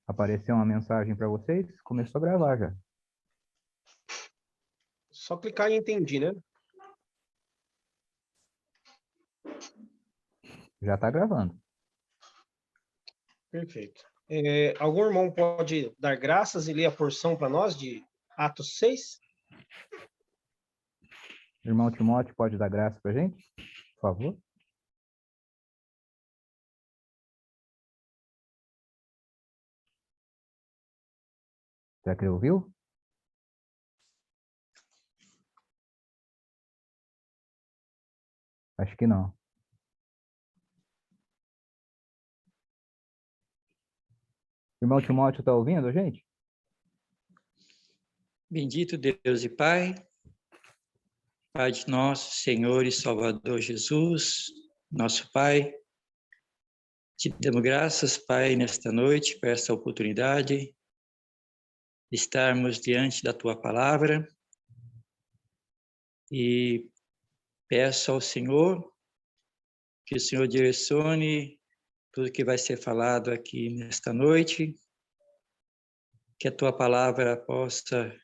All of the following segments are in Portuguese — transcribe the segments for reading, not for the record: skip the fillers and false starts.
Apareceu uma mensagem para vocês? Começou a gravar já. Só clicar em entendi, né? Já está gravando. Perfeito. Algum irmão pode dar graças e ler a porção para nós de Atos 6? Irmão Timóteo, pode dar graça para a gente, por favor? Será que ele ouviu? Acho que não. Irmão Timóteo está ouvindo a gente? Bendito Deus e Pai, Pai de nosso Senhor e Salvador Jesus, nosso Pai, te damos graças, Pai, nesta noite, por essa oportunidade de estarmos diante da Tua Palavra e peço ao Senhor que o Senhor direcione tudo que vai ser falado aqui nesta noite, que a Tua Palavra possa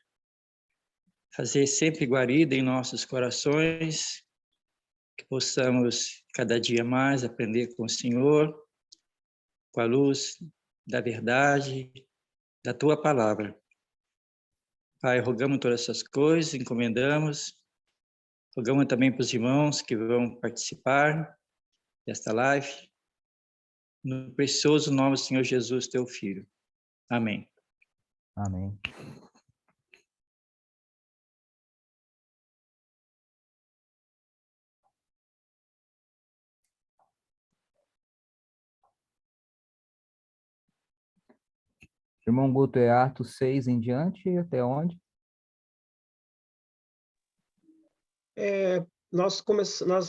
fazer sempre guarida em nossos corações, que possamos cada dia mais aprender com o Senhor, com a luz da verdade, da Tua Palavra. Pai, rogamos todas essas coisas, encomendamos, rogamos também para os irmãos que vão participar desta live, no precioso nome do Senhor Jesus, Teu Filho. Amém. Amém. Irmão Guto, é Atos 6 em diante, até onde? Nós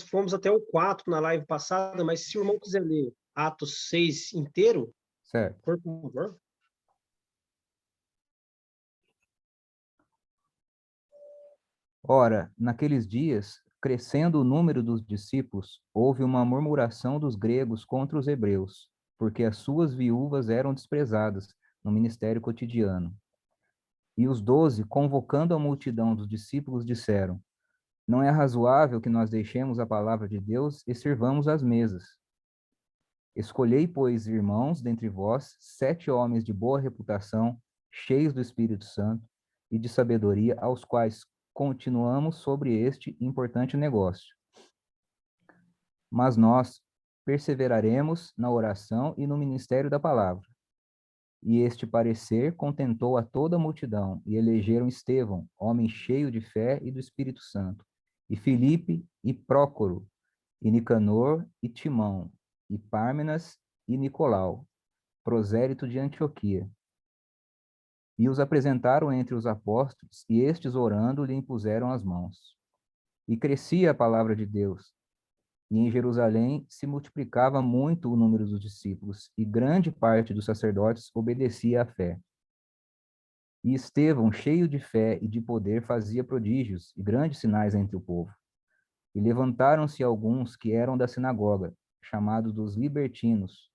fomos até o 4 na live passada, mas se o irmão quiser ler Atos 6 inteiro, Certo. por favor. Ora, naqueles dias, crescendo o número dos discípulos, houve uma murmuração dos gregos contra os hebreus, porque as suas viúvas eram desprezadas no ministério cotidiano. E os 12, convocando a multidão dos discípulos, disseram: Não é razoável que nós deixemos a palavra de Deus e sirvamos as mesas. Escolhei, pois, irmãos, dentre vós, 7 homens de boa reputação, cheios do Espírito Santo e de sabedoria, aos quais continuamos sobre este importante negócio. Mas nós perseveraremos na oração e no ministério da palavra. E este parecer contentou a toda a multidão, e elegeram Estevão, homem cheio de fé e do Espírito Santo, e Filipe, e Prócoro, e Nicanor, e Timão, e Pármenas, e Nicolau, prosélito de Antioquia. E os apresentaram entre os apóstolos, e estes, orando, lhe impuseram as mãos. E crescia a palavra de Deus, e em Jerusalém se multiplicava muito o número dos discípulos, e grande parte dos sacerdotes obedecia à fé. E Estevão, cheio de fé e de poder, fazia prodígios e grandes sinais entre o povo. E levantaram-se alguns que eram da sinagoga, chamados dos libertinos,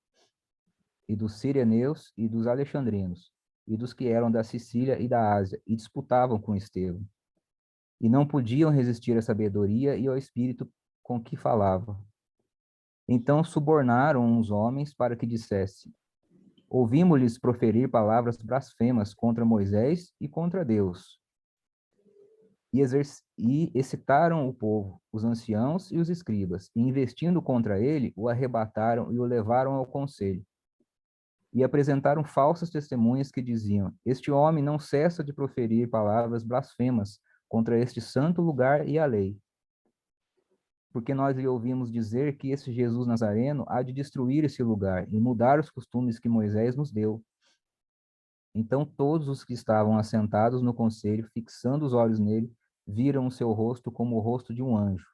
e dos sireneus e dos alexandrinos, e dos que eram da Sicília e da Ásia, e disputavam com Estevão. E não podiam resistir à sabedoria e ao espírito com que falava. Então subornaram uns homens para que dissesse: Ouvimos-lhes proferir palavras blasfemas contra Moisés e contra Deus. E excitaram o povo, os anciãos e os escribas, e investindo contra ele, o arrebataram e o levaram ao conselho. E apresentaram falsas testemunhas que diziam: Este homem não cessa de proferir palavras blasfemas contra este santo lugar e a lei. Porque nós lhe ouvimos dizer que esse Jesus Nazareno há de destruir esse lugar e mudar os costumes que Moisés nos deu. Então todos os que estavam assentados no conselho, fixando os olhos nele, viram o seu rosto como o rosto de um anjo.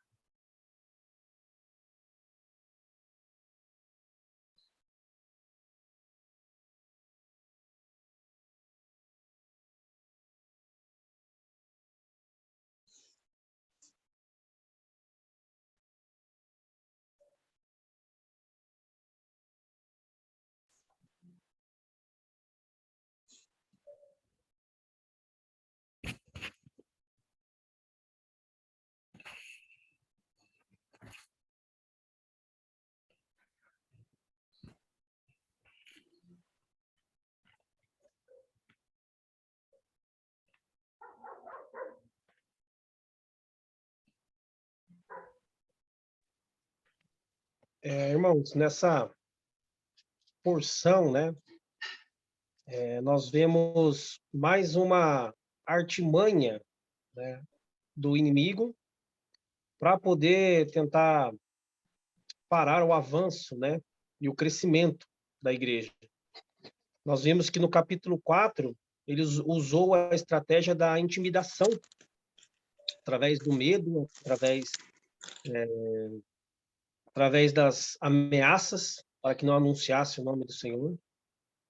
Irmãos, nessa porção, né, nós vemos mais uma artimanha, né, do inimigo para poder tentar parar o avanço, né, e o crescimento da igreja. Nós vimos que no capítulo 4, ele usou a estratégia da intimidação, através do medo, através das ameaças, para que não anunciasse o nome do Senhor,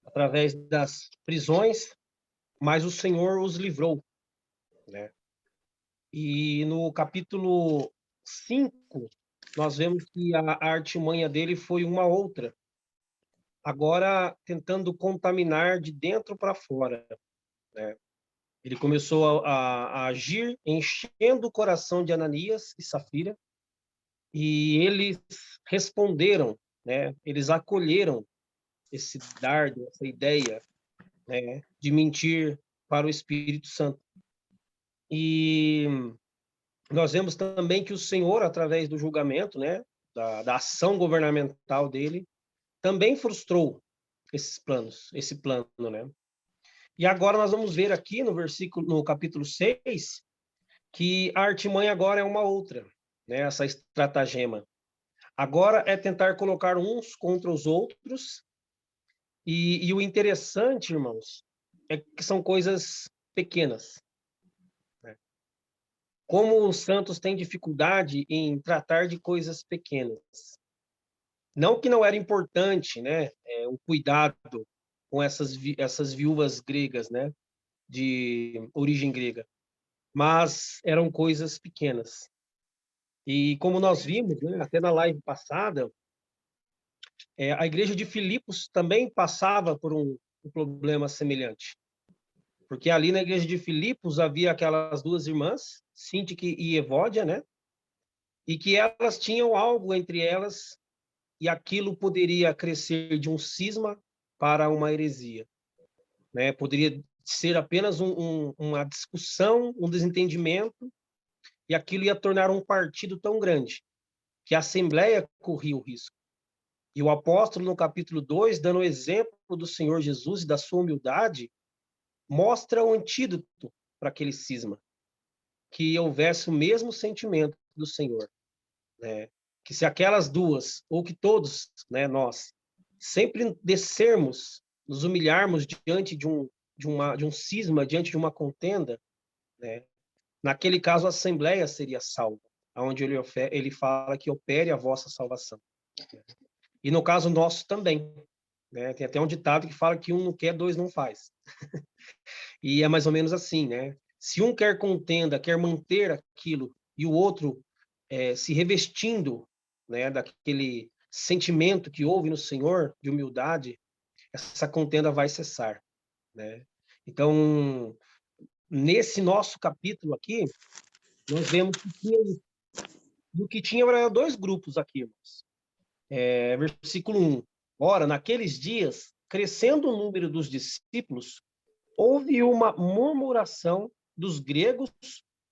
através das prisões, mas o Senhor os livrou, né? E no capítulo 5, nós vemos que a artimanha dele foi uma outra, agora tentando contaminar de dentro para fora, né? Ele começou a agir enchendo o coração de Ananias e Safira, e eles responderam, né? Eles acolheram esse dardo, essa ideia, né, de mentir para o Espírito Santo. E nós vemos também que o Senhor, através do julgamento, né, da ação governamental dele, também frustrou esse plano, né? E agora nós vamos ver aqui no capítulo 6, que a artimanha agora é uma outra, né, essa estratagema. Agora é tentar colocar uns contra os outros, e o interessante, irmãos, é que são coisas pequenas, né? Como os santos têm dificuldade em tratar de coisas pequenas. Não que não era importante, né, o cuidado com essas viúvas gregas, né, de origem grega, mas eram coisas pequenas. E como nós vimos, né, até na live passada, a igreja de Filipos também passava por um problema semelhante. Porque ali na igreja de Filipos havia aquelas duas irmãs, Síntique e Evódia, né? E que elas tinham algo entre elas, e aquilo poderia crescer de um cisma para uma heresia, né? Poderia ser apenas uma discussão, um desentendimento, e aquilo ia tornar um partido tão grande que a Assembleia corria o risco. E o apóstolo, no capítulo 2, dando o exemplo do Senhor Jesus e da sua humildade, mostra o antídoto para aquele cisma, que houvesse o mesmo sentimento do Senhor, né? Que se aquelas duas, ou que todos, né, nós, sempre descermos, nos humilharmos diante de um cisma, diante de uma contenda, né? Naquele caso, a Assembleia seria salva, onde ele fala que opere a vossa salvação. E no caso nosso também, né? Tem até um ditado que fala que um não quer, dois não faz. E é mais ou menos assim, né? Se um quer contenda, quer manter aquilo, e o outro se revestindo, né, daquele sentimento que houve no Senhor, de humildade, essa contenda vai cessar, né? Então, nesse nosso capítulo aqui, nós vemos que tinha era dois grupos aqui, irmãos. Versículo 1. Ora, naqueles dias, crescendo o número dos discípulos, houve uma murmuração dos gregos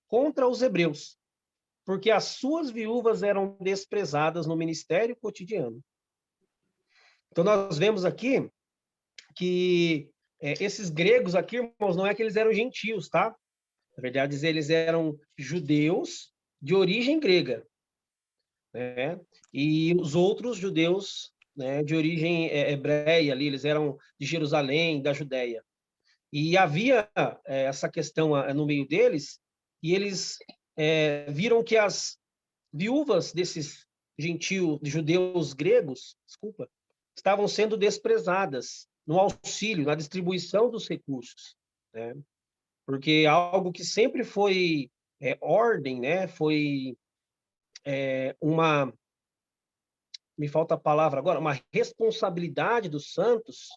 contra os hebreus, porque as suas viúvas eram desprezadas no ministério cotidiano. Então, nós vemos aqui que esses gregos aqui, irmãos, não é que eles eram gentios, tá? Na verdade, eles eram judeus de origem grega, né? E os outros judeus, né, de origem hebreia ali, eles eram de Jerusalém, da Judéia. E havia essa questão no meio deles, e eles viram que as viúvas desses judeus gregos, desculpa, estavam sendo desprezadas no auxílio, na distribuição dos recursos, né? Porque algo que sempre foi ordem, né? Foi me falta a palavra agora, uma responsabilidade dos santos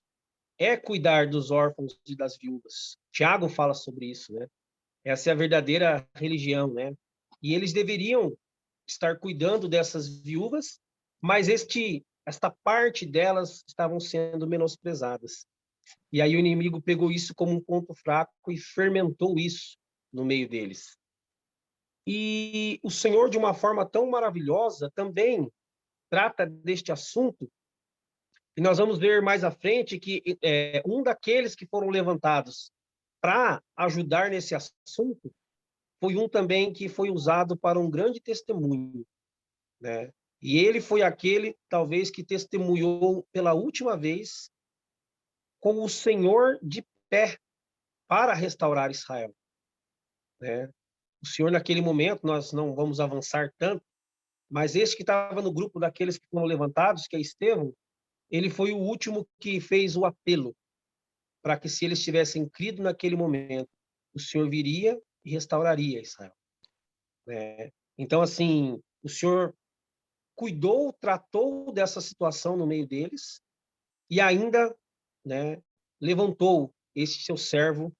é cuidar dos órfãos e das viúvas. Tiago fala sobre isso, né? Essa é a verdadeira religião, né? E eles deveriam estar cuidando dessas viúvas, mas esta parte delas estavam sendo menosprezadas. E aí o inimigo pegou isso como um ponto fraco e fermentou isso no meio deles. E o Senhor, de uma forma tão maravilhosa, também trata deste assunto, e nós vamos ver mais à frente que um daqueles que foram levantados para ajudar nesse assunto foi um também que foi usado para um grande testemunho, né? E ele foi aquele, talvez, que testemunhou pela última vez com o Senhor de pé para restaurar Israel, né? O Senhor, naquele momento, nós não vamos avançar tanto, mas esse que estava no grupo daqueles que foram levantados, que é Estevão, ele foi o último que fez o apelo para que, se eles tivessem crido naquele momento, o Senhor viria e restauraria Israel, né? Então, assim, o Senhor cuidou, tratou dessa situação no meio deles e ainda, né, levantou esse seu servo,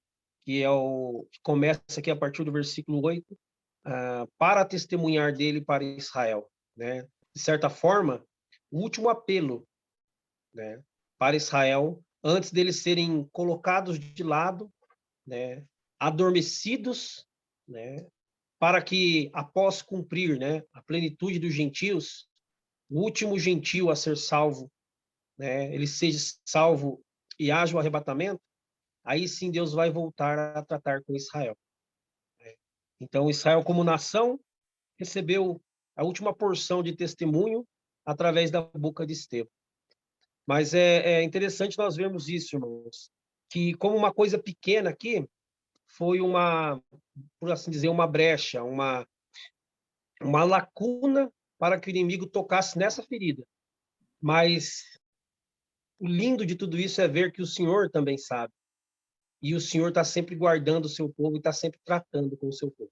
que é o que começa aqui a partir do versículo 8, para testemunhar dele para Israel, né? De certa forma, o último apelo, né, para Israel, antes deles serem colocados de lado, né, adormecidos, né, para que, após cumprir, né, a plenitude dos gentios, o último gentio a ser salvo, né, ele seja salvo e haja o arrebatamento, aí sim Deus vai voltar a tratar com Israel. Então, Israel, como nação, recebeu a última porção de testemunho através da boca de Estevão. Mas é interessante nós vermos isso, irmãos, que como uma coisa pequena aqui, foi uma, por assim dizer, uma brecha, uma lacuna para que o inimigo tocasse nessa ferida. Mas o lindo de tudo isso é ver que o Senhor também sabe. E o Senhor está sempre guardando o seu povo e está sempre tratando com o seu povo.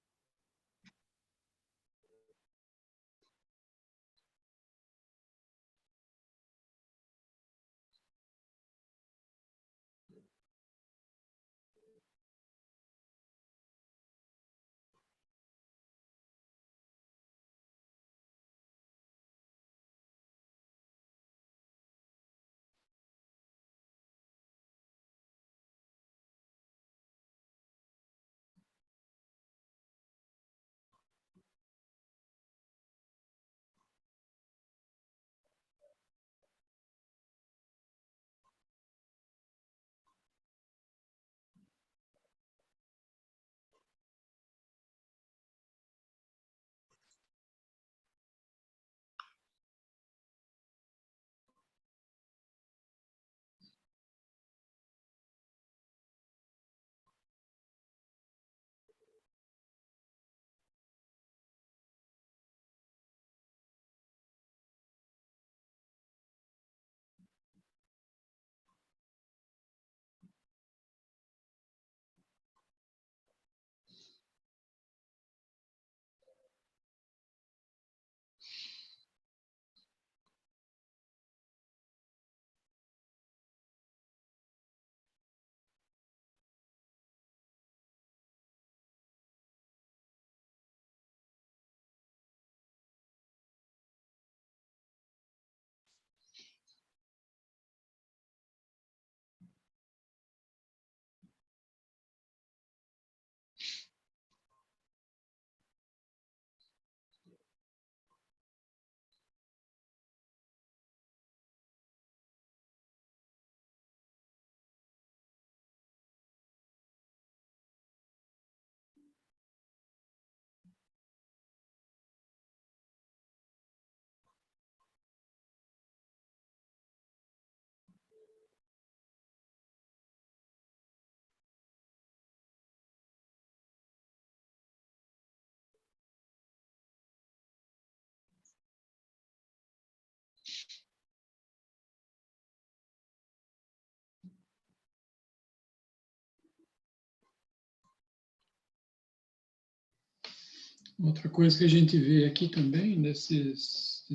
Outra coisa que a gente vê aqui também, nesses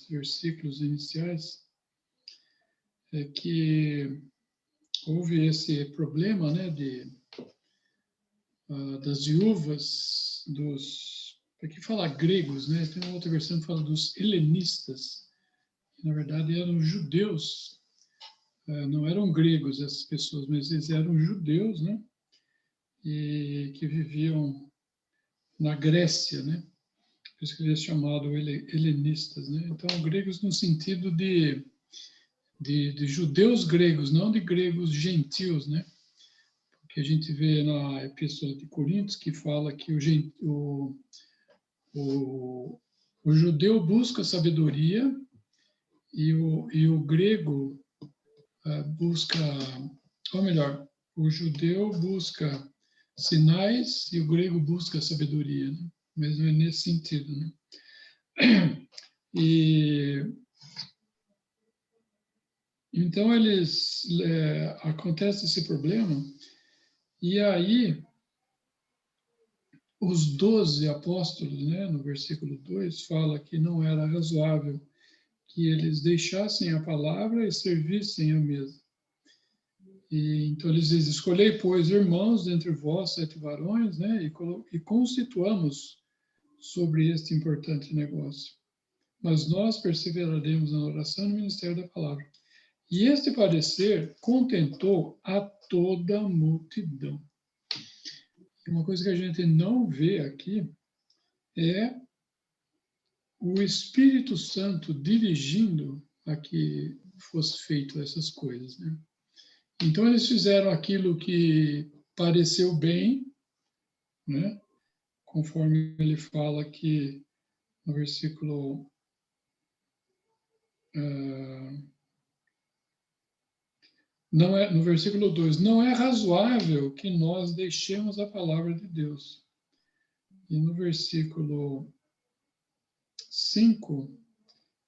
versículos iniciais, é que houve esse problema, né, das viúvas aqui fala gregos, né, tem uma outra versão que fala dos helenistas, que na verdade eram judeus, não eram gregos essas pessoas, mas eles eram judeus, né, e que viviam na Grécia, né. Por isso que ele é chamado helenistas, né? Então, gregos no sentido de judeus gregos, não de gregos gentios, né? Porque a gente vê na Epístola de Coríntios que fala que o judeu busca sabedoria e o grego busca, ou melhor, o judeu busca sinais e o grego busca sabedoria, né? Mas não é nesse sentido, né? E então acontece esse problema e aí os 12 apóstolos, né, no versículo 2, fala que não era razoável que eles deixassem a palavra e servissem a mesa. E então eles dizem: escolhei, pois, irmãos dentre vós 7 varões, né, e constituamos sobre este importante negócio. Mas nós perseveraremos na oração e no ministério da palavra. E este parecer contentou a toda a multidão. Uma coisa que a gente não vê aqui é o Espírito Santo dirigindo a que fosse feito essas coisas, né? Então eles fizeram aquilo que pareceu bem, né? Conforme ele fala aqui no versículo no versículo 2, não é razoável que nós deixemos a palavra de Deus. E no versículo 5,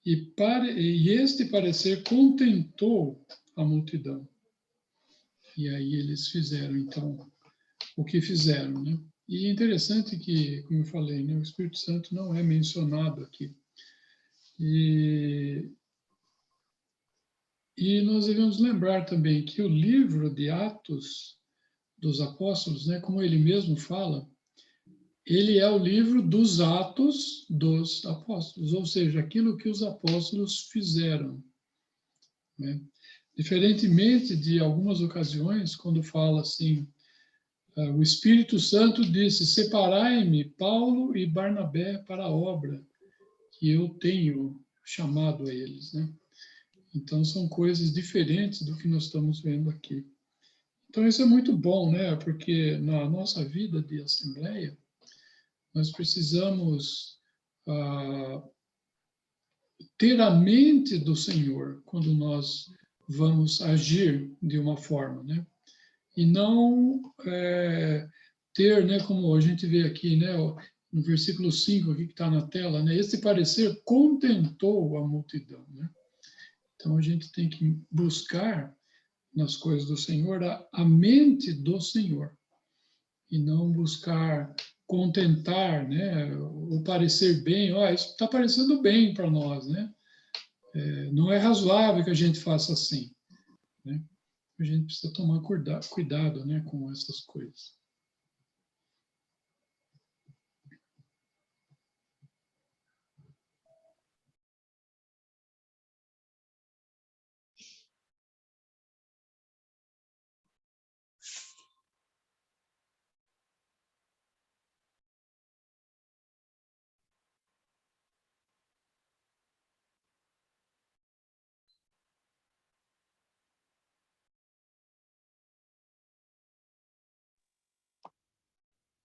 e este parecer contentou a multidão. E aí eles fizeram, então, o que fizeram, né? E é interessante que, como eu falei, né, o Espírito Santo não é mencionado aqui. E nós devemos lembrar também que o livro de Atos dos Apóstolos, né, como ele mesmo fala, ele é o livro dos Atos dos Apóstolos, ou seja, aquilo que os apóstolos fizeram, né? Diferentemente de algumas ocasiões, quando fala assim, o Espírito Santo disse: separai-me, Paulo e Barnabé, para a obra que eu tenho chamado a eles, né? Então, são coisas diferentes do que nós estamos vendo aqui. Então, isso é muito bom, né? Porque na nossa vida de assembleia, nós precisamos ter a mente do Senhor quando nós vamos agir de uma forma, né? E não ter, né, como a gente vê aqui, né, no versículo 5 aqui que está na tela, né, esse parecer contentou a multidão, né? Então a gente tem que buscar nas coisas do Senhor a mente do Senhor e não buscar contentar, né, ou parecer bem. Isso está parecendo bem para nós, né? Não é razoável que a gente faça assim, né? A gente precisa tomar cuidado, né, com essas coisas.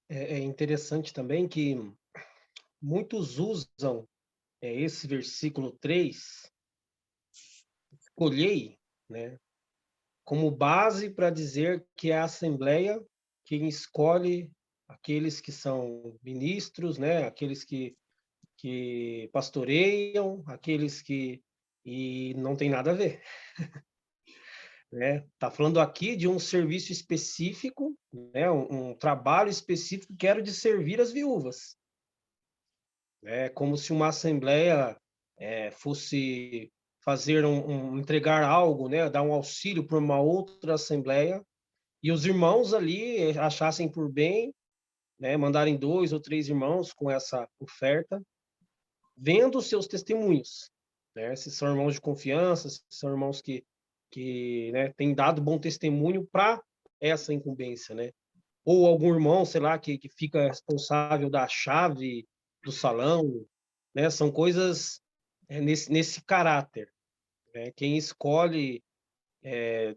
É interessante também que muitos usam esse versículo 3, escolhei, né, como base para dizer que é a Assembleia quem escolhe aqueles que são ministros, né, aqueles que pastoreiam, aqueles que... E não tem nada a ver. Né? Tá falando aqui de um serviço específico, né? Um trabalho específico que era de servir as viúvas. É como se uma assembleia fosse fazer entregar algo, né? Dar um auxílio para uma outra assembleia, e os irmãos ali achassem por bem, né? Mandarem 2 ou 3 irmãos com essa oferta, vendo os seus testemunhos, né? Se são irmãos de confiança, se são irmãos que né, têm dado bom testemunho para essa incumbência, né? Ou algum irmão, sei lá, que fica responsável da chave do salão, né? São coisas nesse caráter, né? Quem escolhe,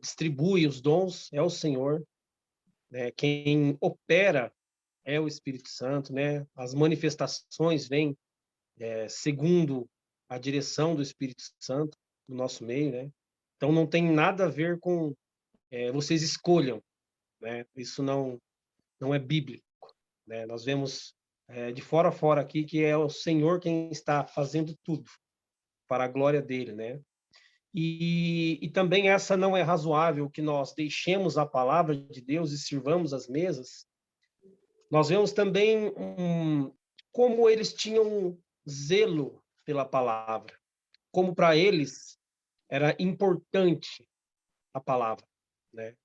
distribui os dons é o Senhor, né? Quem opera é o Espírito Santo, né? As manifestações vêm segundo a direção do Espírito Santo no nosso meio, né? Então não tem nada a ver com vocês escolham, né? Isso não é bíblico, né? Nós vemos de fora a fora aqui que é o Senhor quem está fazendo tudo para a glória dele, né? E também essa não é razoável que nós deixemos a palavra de Deus e sirvamos as mesas. Nós vemos também como eles tinham zelo pela palavra, como para eles era importante a palavra, né?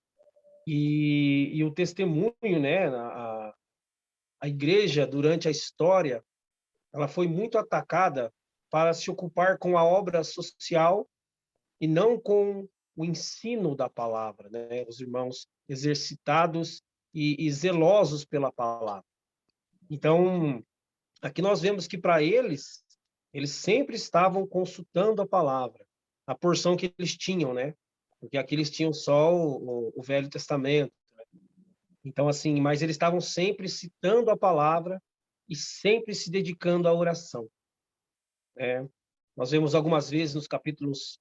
E o testemunho, né? A igreja, durante a história, ela foi muito atacada para se ocupar com a obra social e não com o ensino da palavra, né? Os irmãos exercitados e zelosos pela palavra. Então, aqui nós vemos que para eles sempre estavam consultando a palavra, a porção que eles tinham, né? Porque aqui eles tinham só o Velho Testamento. Então, assim, mas eles estavam sempre citando a palavra e sempre se dedicando à oração. Nós vemos algumas vezes nos capítulos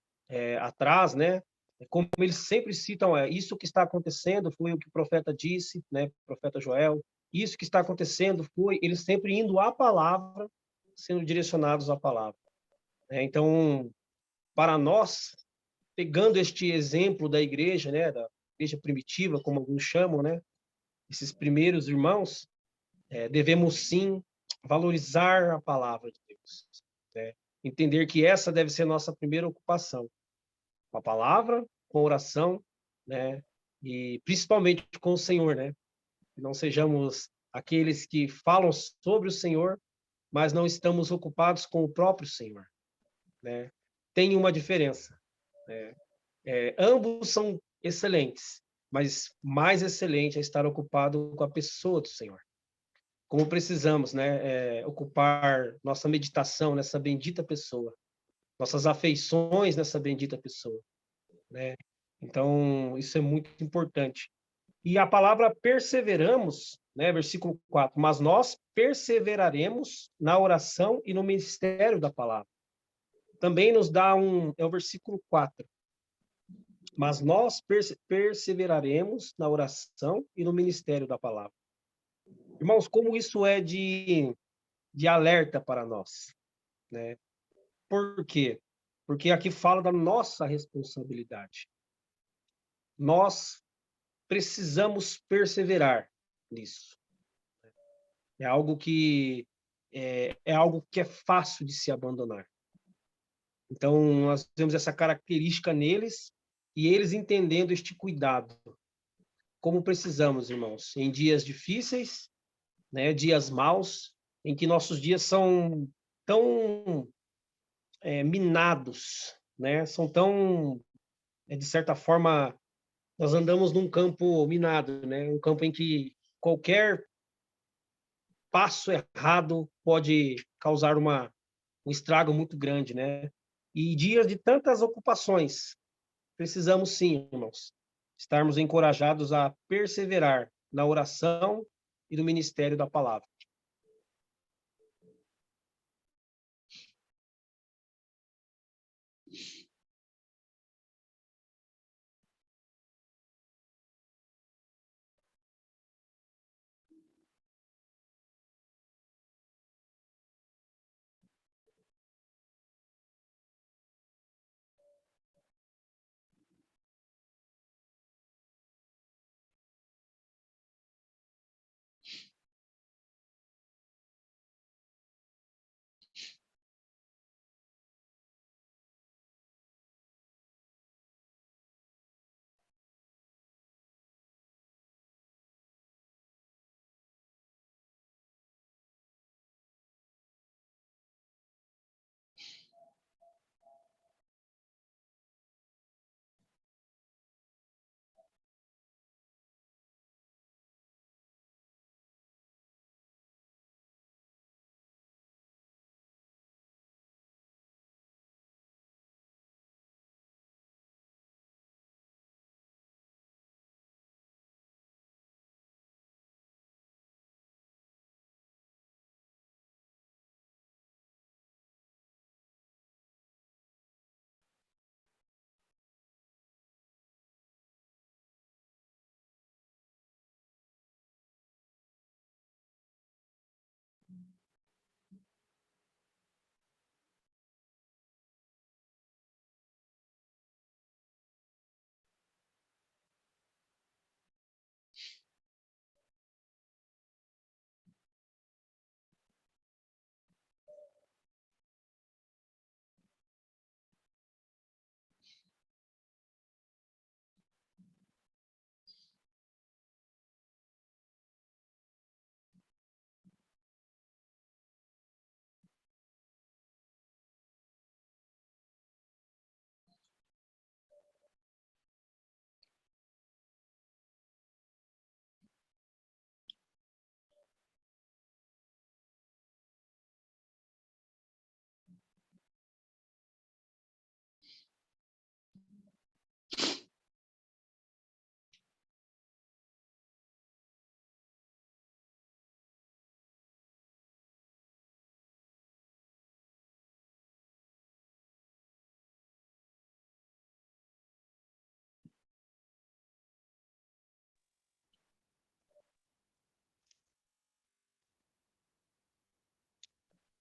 atrás, né? Como eles sempre citam, isso que está acontecendo foi o que o profeta disse, né? O profeta Joel. Isso que está acontecendo foi eles sempre indo à palavra, sendo direcionados à palavra. Então, para nós, pegando este exemplo da igreja, né? Da igreja primitiva, como alguns chamam, né? Esses primeiros irmãos, devemos sim valorizar a palavra de Deus, né? Entender que essa deve ser nossa primeira ocupação, com a palavra, com a oração, né? E principalmente com o Senhor, né? Que não sejamos aqueles que falam sobre o Senhor, mas não estamos ocupados com o próprio Senhor, né? Tem uma diferença, né? Ambos são excelentes, mas mais excelente é estar ocupado com a pessoa do Senhor. Como precisamos, né, ocupar nossa meditação nessa bendita pessoa, nossas afeições nessa bendita pessoa, né? Então, isso é muito importante. E a palavra perseveramos, né, versículo 4, mas nós perseveraremos na oração e no ministério da palavra. Também nos dá é o versículo 4. Mas nós perseveraremos na oração e no ministério da palavra. Irmãos, como isso é de alerta para nós, né? Por quê? Porque aqui fala da nossa responsabilidade. Nós precisamos perseverar nisso. É algo que é fácil de se abandonar. Então, nós temos essa característica neles e eles entendendo este cuidado. Como precisamos, irmãos, em dias difíceis, né, dias maus, em que nossos dias são tão minados, né? São tão, de certa forma, nós andamos num campo minado, né? Um campo em que qualquer passo errado pode causar um estrago muito grande, né? E dias de tantas ocupações, precisamos sim, irmãos, estarmos encorajados a perseverar na oração e no ministério da palavra.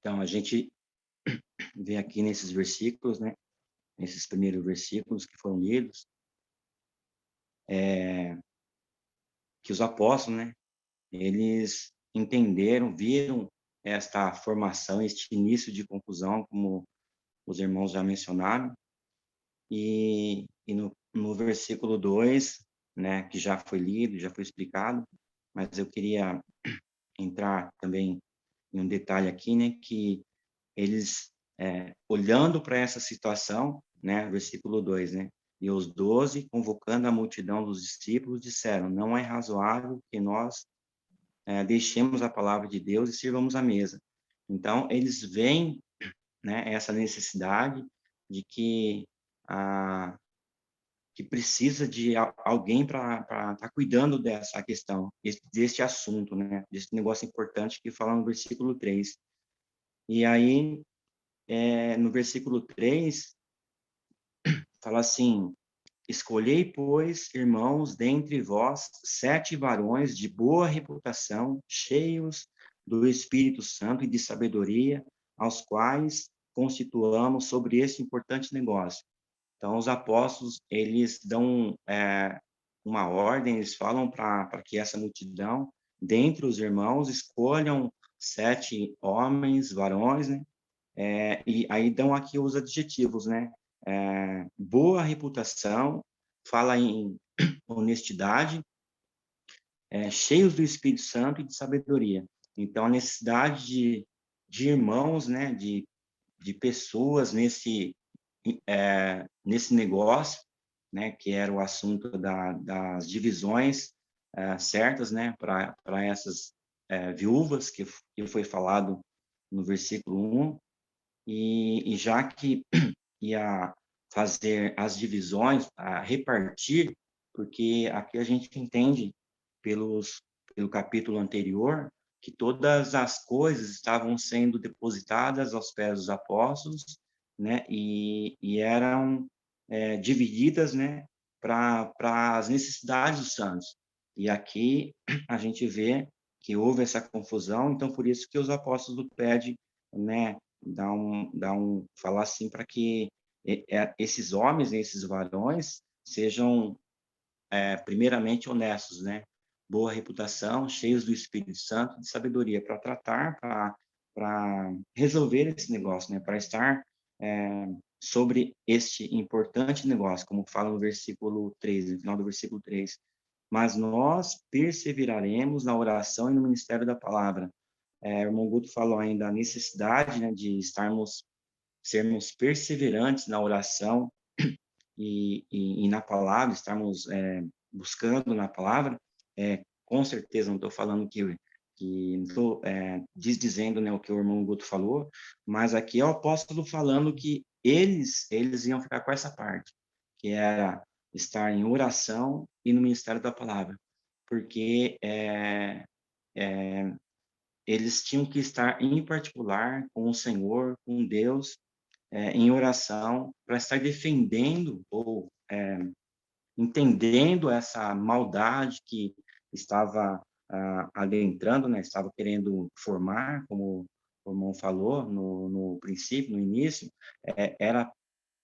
Então, a gente vê aqui nesses versículos, né? Nesses primeiros versículos que foram lidos, que os apóstolos, né? Eles entenderam, viram esta formação, este início de conclusão, como os irmãos já mencionaram, e no versículo 2, né, que já foi lido, já foi explicado, mas eu queria entrar também em um detalhe aqui, né, que eles, olhando para essa situação, né, versículo 2, né, e os 12, convocando a multidão dos discípulos, disseram, não é razoável que nós deixemos a palavra de Deus e sirvamos a mesa. Então, eles veem, né, essa necessidade de que precisa de alguém para estar cuidando dessa questão, deste assunto, né, desse negócio importante que fala no versículo 3. E aí, no versículo 3, fala assim, escolhei, pois, irmãos, dentre vós, 7 varões de boa reputação, cheios do Espírito Santo e de sabedoria, aos quais constituamos sobre este importante negócio. Então, os apóstolos, eles dão uma ordem, eles falam para que essa multidão, dentre os irmãos, escolham 7 homens, varões, né? E aí dão aqui os adjetivos, né? Boa reputação, fala em honestidade, cheios do Espírito Santo e de sabedoria. Então, a necessidade de irmãos, né? De pessoas nesse negócio, né? Que era o assunto das divisões certas, né? Para essas viúvas, que foi falado no versículo 1, e já que ia fazer as divisões, a repartir, porque aqui a gente entende pelo capítulo anterior que todas as coisas estavam sendo depositadas aos pés dos apóstolos, né, e eram divididas, né, para as necessidades dos santos. E aqui a gente vê que houve essa confusão, então por isso que os apóstolos pedem, né, falar assim para que esses homens, esses varões, sejam primeiramente honestos, né? Boa reputação, cheios do Espírito Santo, de sabedoria para tratar, para resolver esse negócio, né? Para estar sobre este importante negócio, como fala no versículo 3, no final do versículo 3. Mas nós perseveraremos na oração e no ministério da palavra. O irmão Guto falou ainda a necessidade, né, de sermos perseverantes na oração e na palavra, estarmos buscando na palavra. Com certeza, não estou falando que não estou desdizendo, né, o que o irmão Guto falou, mas aqui é o apóstolo falando que eles iam ficar com essa parte, que era estar em oração e no ministério da palavra, porque eles tinham que estar em particular com o Senhor, com Deus, em oração, para estar defendendo ou entendendo essa maldade que estava adentrando, né? Estava querendo formar, como o irmão falou no princípio, no início, era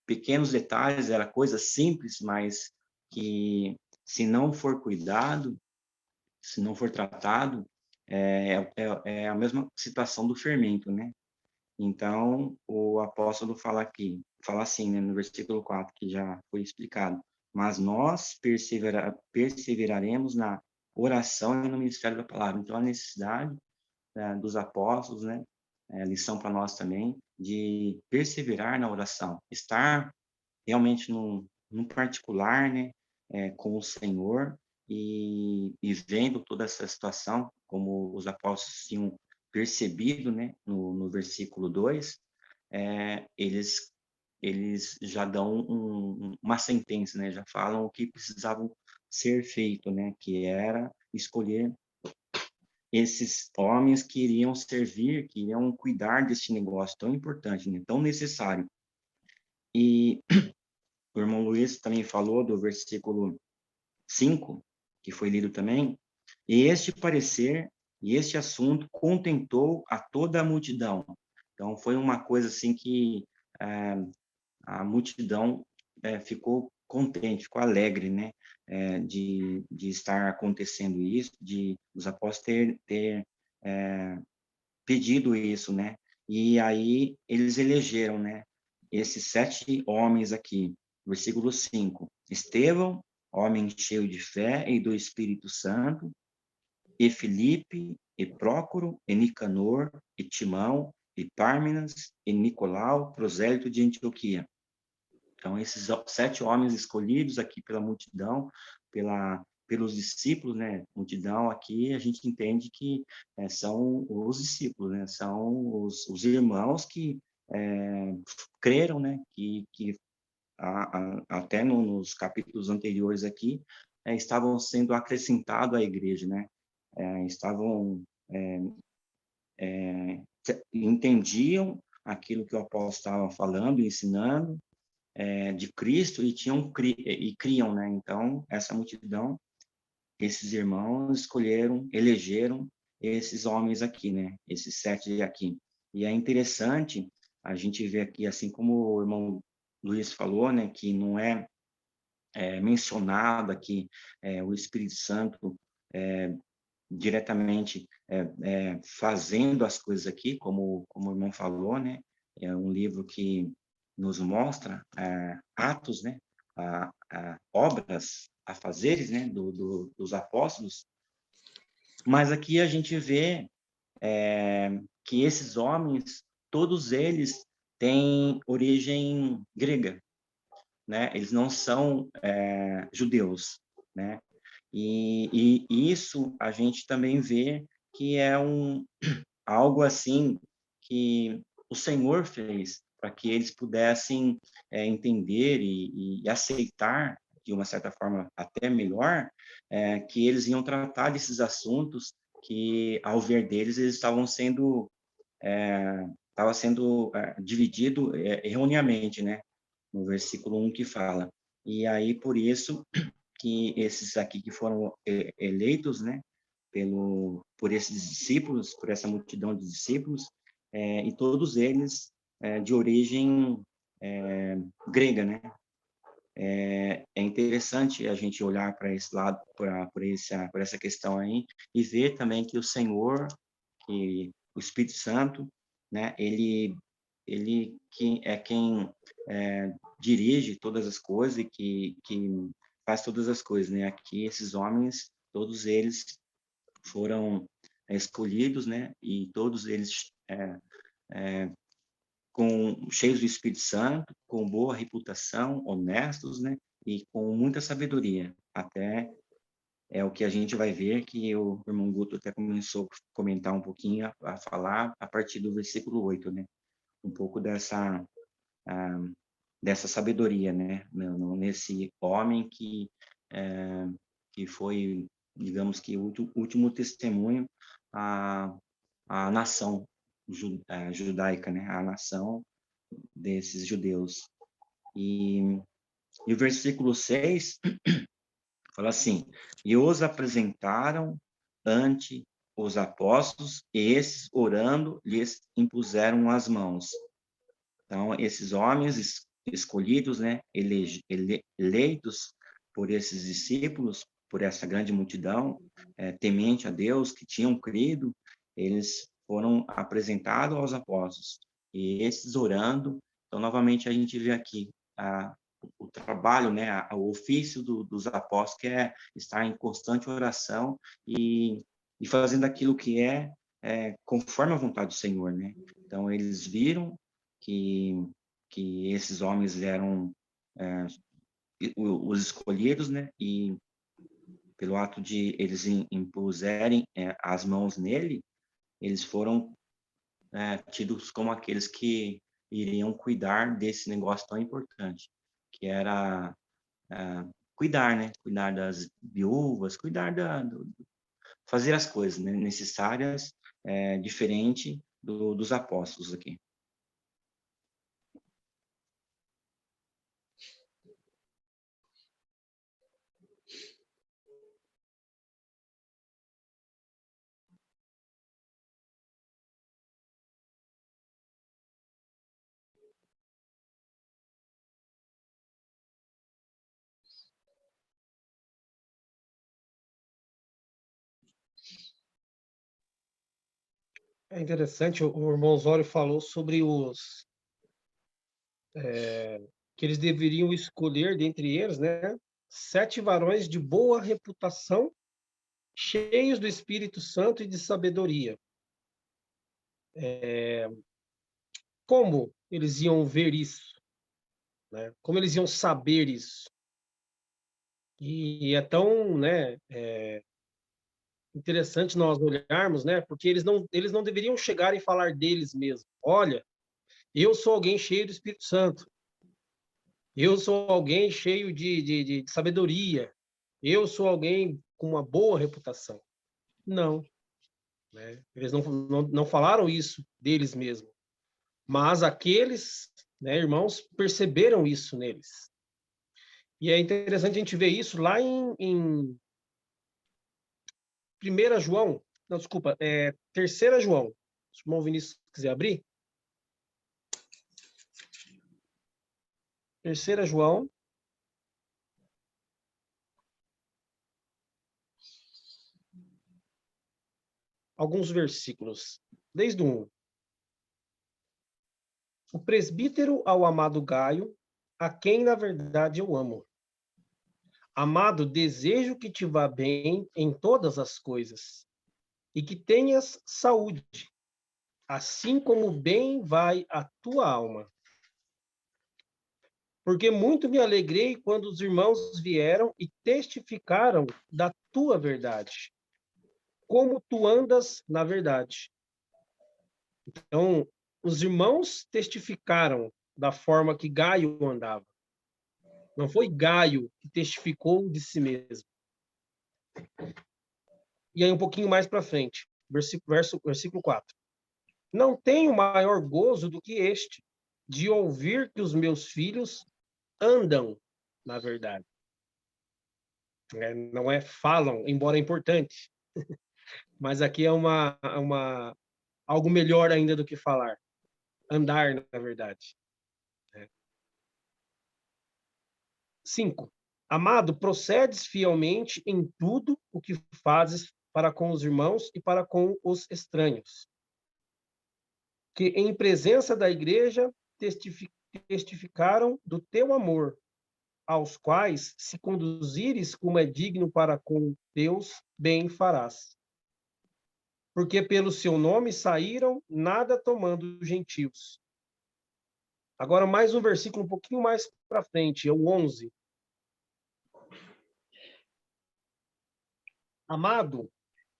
pequenos detalhes, era coisa simples, mas que se não for cuidado, se não for tratado, é a mesma situação do fermento, né? Então, o apóstolo fala assim, né, no versículo 4, que já foi explicado, mas nós perseveraremos na oração e no ministério da palavra. Então, a necessidade dos apóstolos, né, lição para nós também, de perseverar na oração, estar realmente num particular, né, com o Senhor e vendo toda essa situação, como os apóstolos tinham percebido, né, no versículo 2, eles já dão uma sentença, né, já falam o que precisavam ser feito, né, que era escolher esses homens que iriam servir, que iriam cuidar desse negócio tão importante, né, tão necessário. E o irmão Luiz também falou do versículo 5, que foi lido também, e este parecer e este assunto contentou a toda a multidão, Então, foi uma coisa assim que a multidão ficou contente, ficou alegre, né, de estar acontecendo isso, de os apóstolos ter pedido isso, né, e aí eles elegeram, né, esses 7 homens aqui, versículo 5, Estevão, homem cheio de fé e do Espírito Santo, e Filipe, e Prócoro, e Nicanor, e Timão, e Pármenas, e Nicolau, prosélito de Antioquia. Então, esses 7 homens escolhidos aqui pela multidão, pelos discípulos, né? Multidão aqui, a gente entende que são os discípulos, né? São os irmãos que creram, né? Que até nos capítulos anteriores aqui, estavam sendo acrescentados à igreja, né? Estavam entendiam aquilo que o apóstolo estava falando, ensinando, de Cristo e criam, né? Então, essa multidão, esses irmãos escolheram, elegeram esses homens aqui, né? Esses 7 aqui. E é interessante a gente ver aqui, assim como o irmão Luiz falou, né? Que não mencionado aqui o Espírito Santo diretamente fazendo as coisas aqui, como o irmão falou, né? É um livro que nos mostra atos, né? Obras, afazeres, né? Dos apóstolos. Mas aqui a gente vê que esses homens, todos eles têm origem grega, né? Eles não são judeus, né? E isso a gente também vê que é algo assim que o Senhor fez para que eles pudessem entender e aceitar, de uma certa forma até melhor, que eles iam tratar desses assuntos que, ao ver deles, eles estava sendo dividido erroneamente, né? No versículo 1 que fala. E aí, por isso, que esses aqui que foram eleitos, né, por esses discípulos, por essa multidão de discípulos, e todos eles de origem grega, né? É interessante a gente olhar para esse lado, por essa questão aí, e ver também que o Senhor, que o Espírito Santo, né, ele que é quem dirige todas as coisas e que faz todas as coisas, né? Aqui esses homens, todos eles foram escolhidos, né? E todos eles cheios do Espírito Santo, com boa reputação, honestos, né? E com muita sabedoria. Até é o que a gente vai ver que o irmão Guto até começou a comentar um pouquinho, a falar a partir do versículo 8, né? Um pouco dessa sabedoria, né? Nesse homem que foi, digamos que, o último testemunho à nação judaica, né? A nação desses judeus. E o versículo 6 fala assim: E os apresentaram ante os apóstolos, e esses, orando, lhes impuseram as mãos. Então, esses homens escolhidos, né, eleitos por esses discípulos, por essa grande multidão, temente a Deus, que tinham crido, eles foram apresentados aos apóstolos. E esses orando, então, novamente, a gente vê aqui o trabalho, né, o ofício dos apóstolos, que é estar em constante oração e fazendo aquilo que conforme a vontade do Senhor, né? Então, eles viram que esses homens eram os escolhidos, né? E pelo ato de eles impuserem as mãos nele, eles foram tidos como aqueles que iriam cuidar desse negócio tão importante, que era cuidar, né? Cuidar das viúvas, cuidar fazer as coisas, né, necessárias, diferente dos apóstolos aqui. É interessante, o irmão Osório falou sobre que eles deveriam escolher dentre eles, né, 7 varões de boa reputação, cheios do Espírito Santo e de sabedoria. Como eles iam ver isso, né? Como eles iam saber isso? E é tão, né, interessante nós olharmos, né, porque eles não deveriam chegar e falar deles mesmos. Olha, eu sou alguém cheio do Espírito Santo. Eu sou alguém cheio de sabedoria. Eu sou alguém com uma boa reputação. Não, né? Eles não falaram isso deles mesmos. Mas aqueles, né, irmãos, perceberam isso neles. E é interessante a gente ver isso lá em 1 João, não, desculpa, 3 João. Se o irmão Vinícius quiser abrir. 3 João. Alguns versículos, desde o 1. O presbítero ao amado Gaio, a quem na verdade eu amo. Amado, desejo que te vá bem em todas as coisas e que tenhas saúde, assim como bem vai a tua alma. Porque muito me alegrei quando os irmãos vieram e testificaram da tua verdade, como tu andas na verdade. Então, os irmãos testificaram da forma que Gaio andava. Não foi Gaio que testificou de si mesmo. E aí, um pouquinho mais para frente, versículo 4. Não tenho maior gozo do que este, de ouvir que os meus filhos andam na verdade. Não é falam, embora é importante, mas aqui é algo melhor ainda do que falar. Andar na verdade. 5. Amado, procedes fielmente em tudo o que fazes para com os irmãos e para com os estranhos, que em presença da igreja testificaram do teu amor, aos quais, se conduzires como é digno para com Deus, bem farás. Porque pelo seu nome saíram, nada tomando gentios. Agora, mais um versículo um pouquinho mais para frente, é o 11. Amado,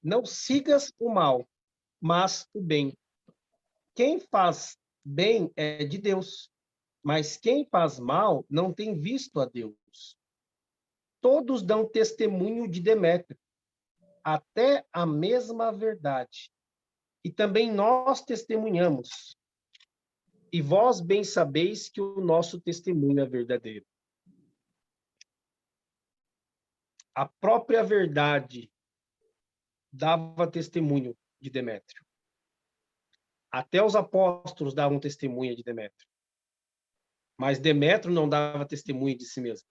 não sigas o mal, mas o bem. Quem faz bem é de Deus, mas quem faz mal não tem visto a Deus. Todos dão testemunho de Demétrio, até a mesma verdade. E também nós testemunhamos. E vós bem sabeis que o nosso testemunho é verdadeiro. A própria verdade dava testemunho de Demétrio. Até os apóstolos davam testemunha de Demétrio. Mas Demétrio não dava testemunho de si mesmo.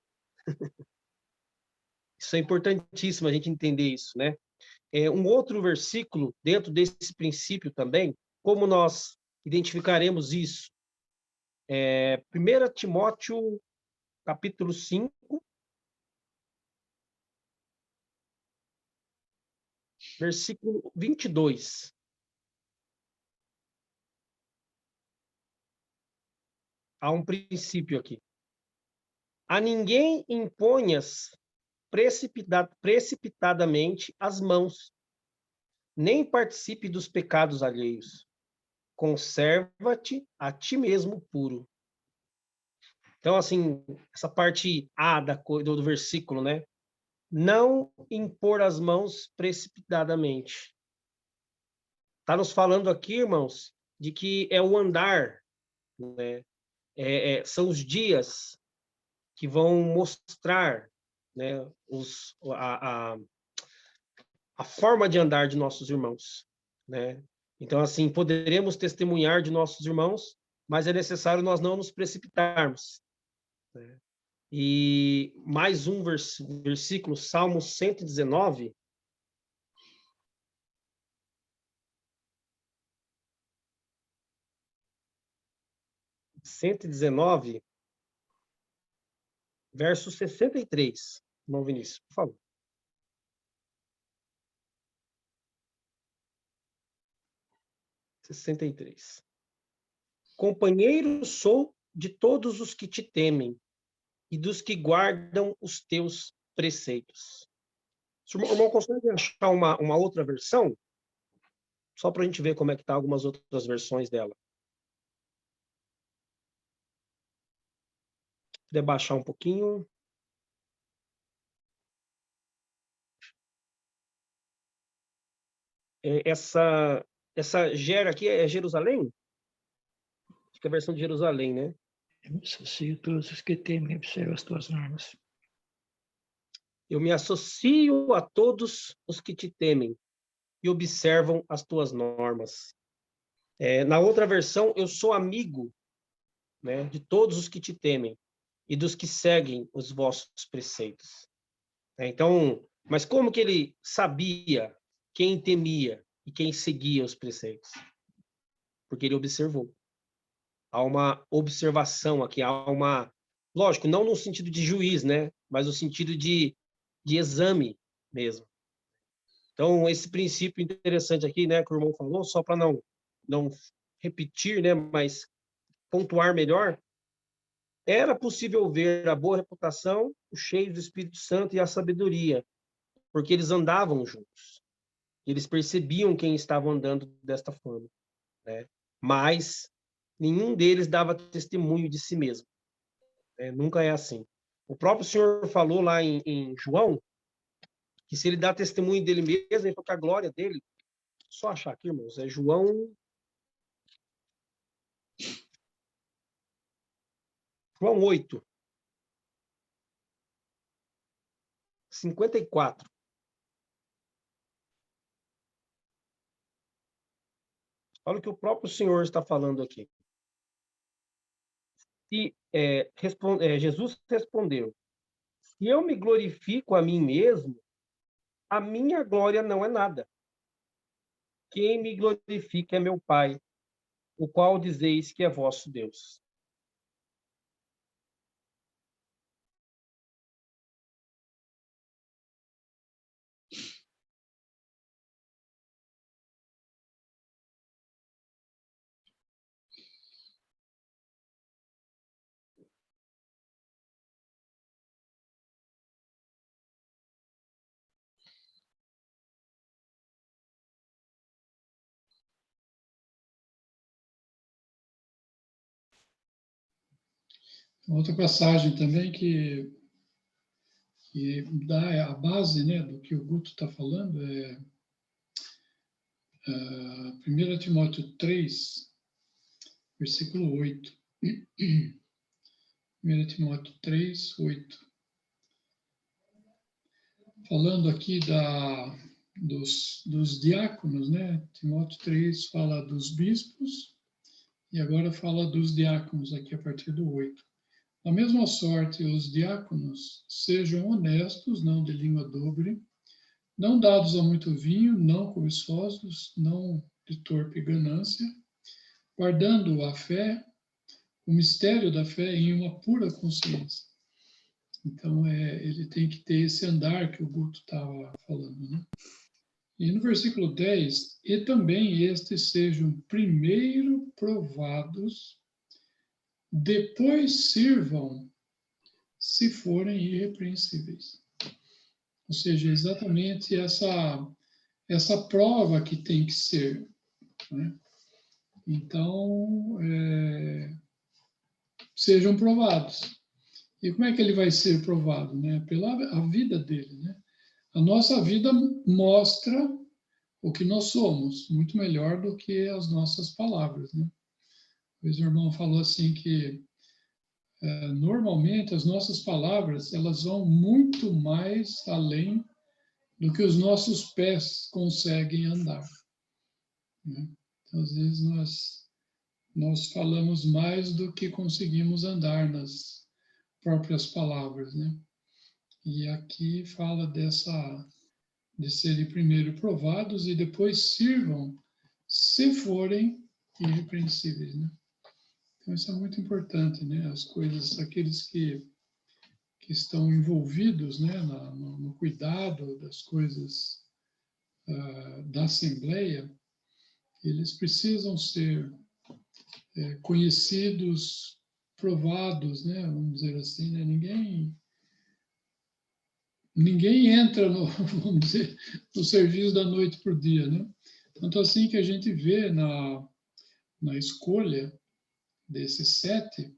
Isso é importantíssimo a gente entender isso, né? Um outro versículo, dentro desse princípio também, como nós identificaremos isso? 1 Timóteo, capítulo 5, versículo 22. Há um princípio aqui. A ninguém imponhas precipitadamente as mãos, nem participe dos pecados alheios. Conserva-te a ti mesmo puro. Então, assim, essa parte A do versículo, né? Não impor as mãos precipitadamente. Está nos falando aqui, irmãos, de que é o andar, né? São os dias que vão mostrar, né, a forma de andar de nossos irmãos, né? Então, assim, poderemos testemunhar de nossos irmãos, mas é necessário nós não nos precipitarmos, né? E mais um versículo, Salmo 119. 119, verso 63. Irmão Vinícius, por favor. Companheiro sou de todos os que te temem e dos que guardam os teus preceitos. O irmão consegue achar uma outra versão? Só para a gente ver como é que tá algumas outras versões dela. Vou baixar um pouquinho. Essa Gera aqui é Jerusalém? Acho que é a versão de Jerusalém, né? Eu me associo a todos os que temem e observam as tuas normas. Eu me associo a todos os que te temem e observam as tuas normas. Na outra versão, eu sou amigo, né, de todos os que te temem e dos que seguem os vossos preceitos. Então, mas como que ele sabia quem temia e quem seguia os preceitos? Porque ele observou. Há uma observação aqui, lógico, não no sentido de juiz, né, mas no sentido de exame mesmo. Então, esse princípio interessante aqui, né, que o irmão falou, só para não repetir, né, mas pontuar melhor, era possível ver a boa reputação, o cheio do Espírito Santo e a sabedoria, porque eles andavam juntos. Eles percebiam quem estava andando desta forma, né? Mas nenhum deles dava testemunho de si mesmo. Né? Nunca é assim. O próprio Senhor falou lá em João, que se ele dá testemunho dele mesmo, é porque a glória dele... Só achar aqui, irmãos, é João 8, 54. Olha o que o próprio Senhor está falando aqui. Jesus respondeu: se eu me glorifico a mim mesmo, a minha glória não é nada. Quem me glorifica é meu Pai, o qual dizeis que é vosso Deus. Outra passagem também que dá a base, né, do que o Guto está falando é 1 Timóteo 3, versículo 8. 1 Timóteo 3, 8. Falando aqui dos diáconos, né? Timóteo 3 fala dos bispos e agora fala dos diáconos aqui a partir do 8. Da mesma sorte, os diáconos sejam honestos, não de língua dobre, não dados a muito vinho, não cobiçosos, não de torpe ganância, guardando a fé, o mistério da fé em uma pura consciência. Então, ele tem que ter esse andar que o Guto estava falando, né? E no versículo 10, e também estes sejam primeiro provados, depois sirvam, se forem irrepreensíveis. Ou seja, exatamente essa prova que tem que ser, né? Então, sejam provados. E como é que ele vai ser provado? Né? Pela a vida dele, né? A nossa vida mostra o que nós somos, muito melhor do que as nossas palavras, né? O irmão falou assim que normalmente as nossas palavras elas vão muito mais além do que os nossos pés conseguem andar, né? Então, às vezes nós falamos mais do que conseguimos andar nas próprias palavras, né? E aqui fala de serem primeiro provados e depois sirvam, se forem irrepreensíveis, né? Então, isso é muito importante, né? As coisas, aqueles que estão envolvidos, né, no cuidado das coisas da Assembleia, eles precisam ser conhecidos, provados, né, vamos dizer assim, né? Ninguém entra no, vamos dizer, no serviço da noite para o dia, né? Tanto assim que a gente vê na escolha desses 7,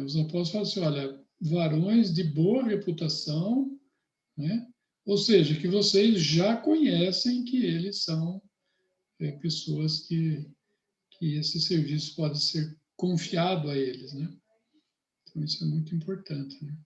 os apóstolos falam assim, olha, varões de boa reputação, né? Ou seja, que vocês já conhecem que eles são pessoas que esse serviço pode ser confiado a eles, né? Então, isso é muito importante, né?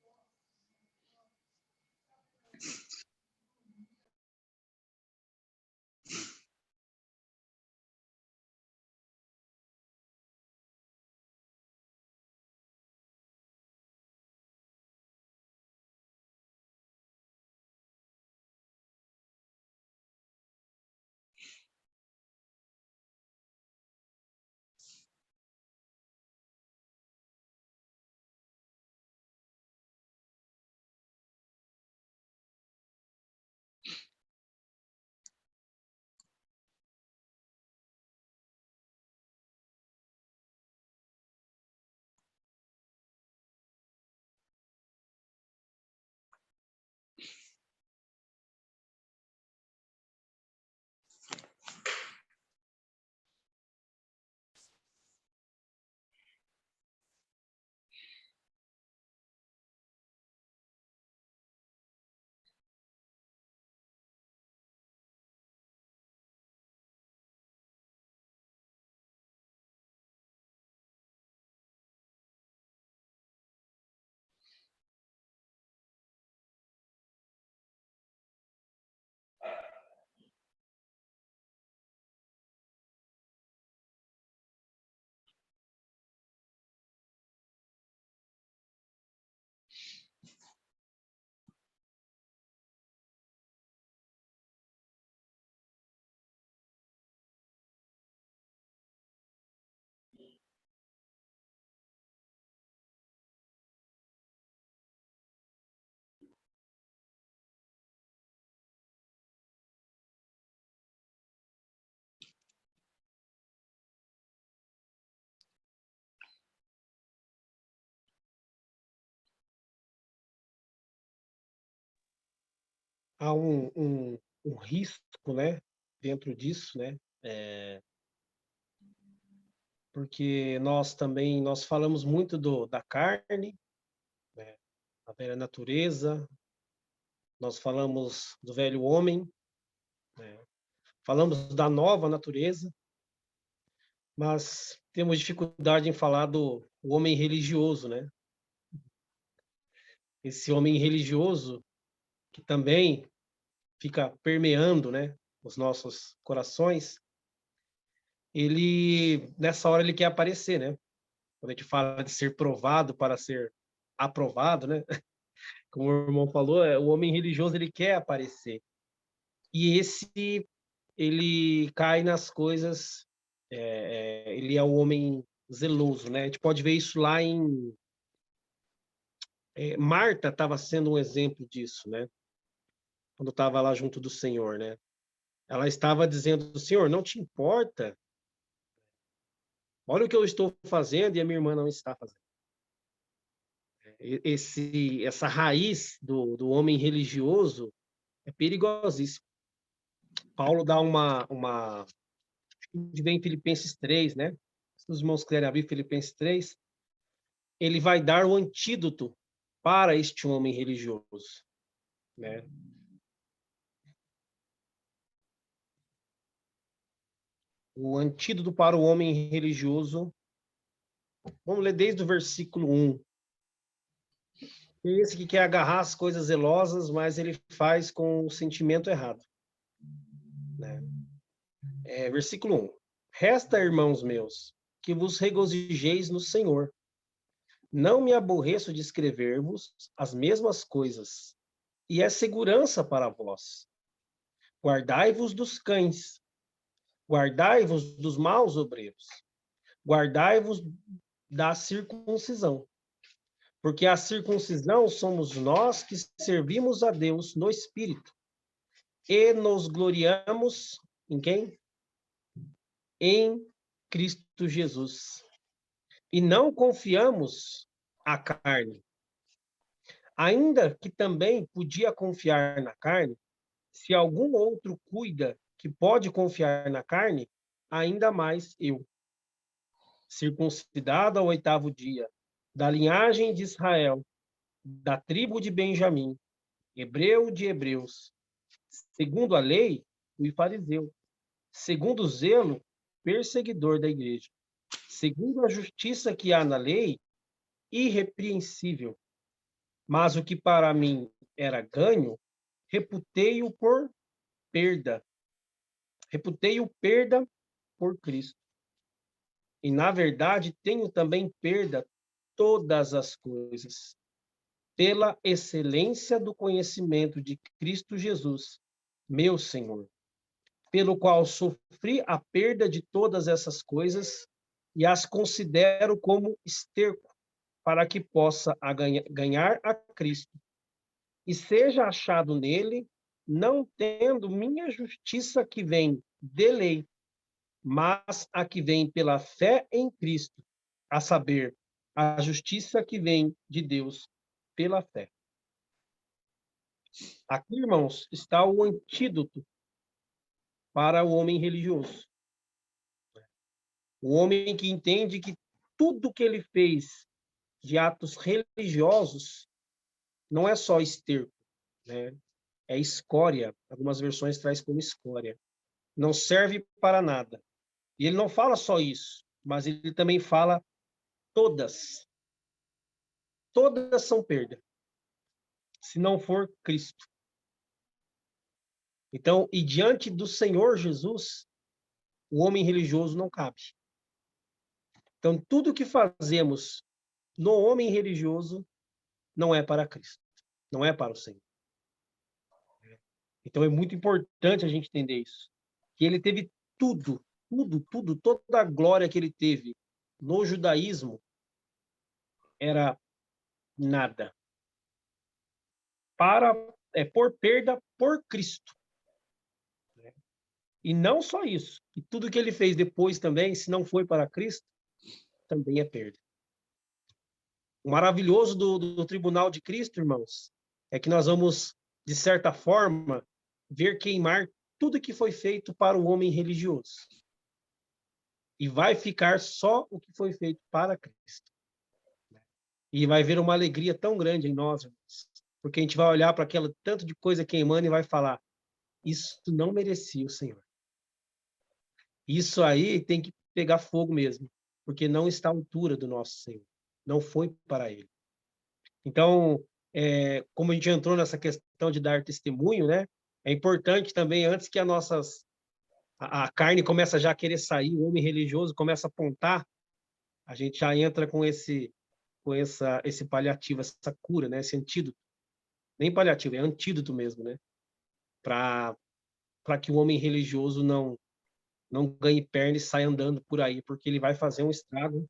Há um risco, né, dentro disso, né, porque nós falamos muito da carne, né, da velha natureza, nós falamos do velho homem, né, falamos da nova natureza, mas temos dificuldade em falar do homem religioso, né? Esse homem religioso que também fica permeando, né, os nossos corações, ele nessa hora ele quer aparecer, né? Quando a gente fala de ser provado para ser aprovado, né? Como o irmão falou, o homem religioso ele quer aparecer. E esse ele cai nas coisas, ele é o homem zeloso, né? A gente pode ver isso lá em Marta estava sendo um exemplo disso, né? Quando estava lá junto do Senhor, né? Ela estava dizendo, Senhor, não te importa? Olha o que eu estou fazendo e a minha irmã não está fazendo. Essa raiz do homem religioso é perigosíssima. Paulo dá a gente vê em Filipenses 3, né? Se os irmãos quiserem abrir Filipenses 3, ele vai dar o antídoto para este homem religioso, né? O antídoto para o homem religioso, vamos ler desde o versículo 1. Esse que quer agarrar as coisas zelosas, mas ele faz com o sentimento errado, né? Versículo 1. Resta, irmãos meus, que vos regozijeis no Senhor. Não me aborreço de escrever-vos as mesmas coisas, e é segurança para vós. Guardai-vos dos cães, guardai-vos dos maus obreiros, guardai-vos da circuncisão. Porque a circuncisão somos nós que servimos a Deus no Espírito. E nos gloriamos em quem? Em Cristo Jesus. E não confiamos à carne. Ainda que também podia confiar na carne, se algum outro cuida que pode confiar na carne, ainda mais eu. Circuncidado ao 8º dia, da linhagem de Israel, da tribo de Benjamim, hebreu de hebreus, segundo a lei, fui fariseu, segundo o zelo, perseguidor da igreja, segundo a justiça que há na lei, irrepreensível. Mas o que para mim era ganho, reputei-o por perda. Reputei-o perda por Cristo. E, na verdade, tenho também perda todas as coisas, pela excelência do conhecimento de Cristo Jesus, meu Senhor, pelo qual sofri a perda de todas essas coisas e as considero como esterco, para que possa ganhar a Cristo e seja achado nele, não tendo minha justiça que vem de lei, mas a que vem pela fé em Cristo, a saber, a justiça que vem de Deus pela fé. Aqui, irmãos, está o antídoto para o homem religioso. O homem que entende que tudo que ele fez de atos religiosos não é só esterco, né? É escória. Algumas versões traz como escória. Não serve para nada. E ele não fala só isso, mas ele também fala todas. Todas são perda, se não for Cristo. Então, e diante do Senhor Jesus, o homem religioso não cabe. Então, tudo que fazemos no homem religioso não é para Cristo, não é para o Senhor. Então, é muito importante a gente entender isso. Que ele teve tudo, toda a glória que ele teve no judaísmo era nada. Por perda por Cristo. E não só isso. E tudo que ele fez depois também, se não foi para Cristo, também é perda. O maravilhoso do tribunal de Cristo, irmãos, é que nós vamos, de certa forma, ver queimar tudo que foi feito para o homem religioso. E vai ficar só o que foi feito para Cristo. E vai ver uma alegria tão grande em nós, irmãos, porque a gente vai olhar para aquele tanto de coisa queimando e vai falar: isso não merecia o Senhor. Isso aí tem que pegar fogo mesmo, porque não está à altura do nosso Senhor. Não foi para ele. Então, como a gente entrou nessa questão de dar testemunho, né? É importante também, antes que a carne começa já a querer sair, o homem religioso começa a apontar, a gente já entra com esse paliativo, essa cura, né? Esse antídoto. Nem paliativo, é antídoto mesmo, né? Para que o homem religioso não ganhe perna e saia andando por aí, porque ele vai fazer um estrago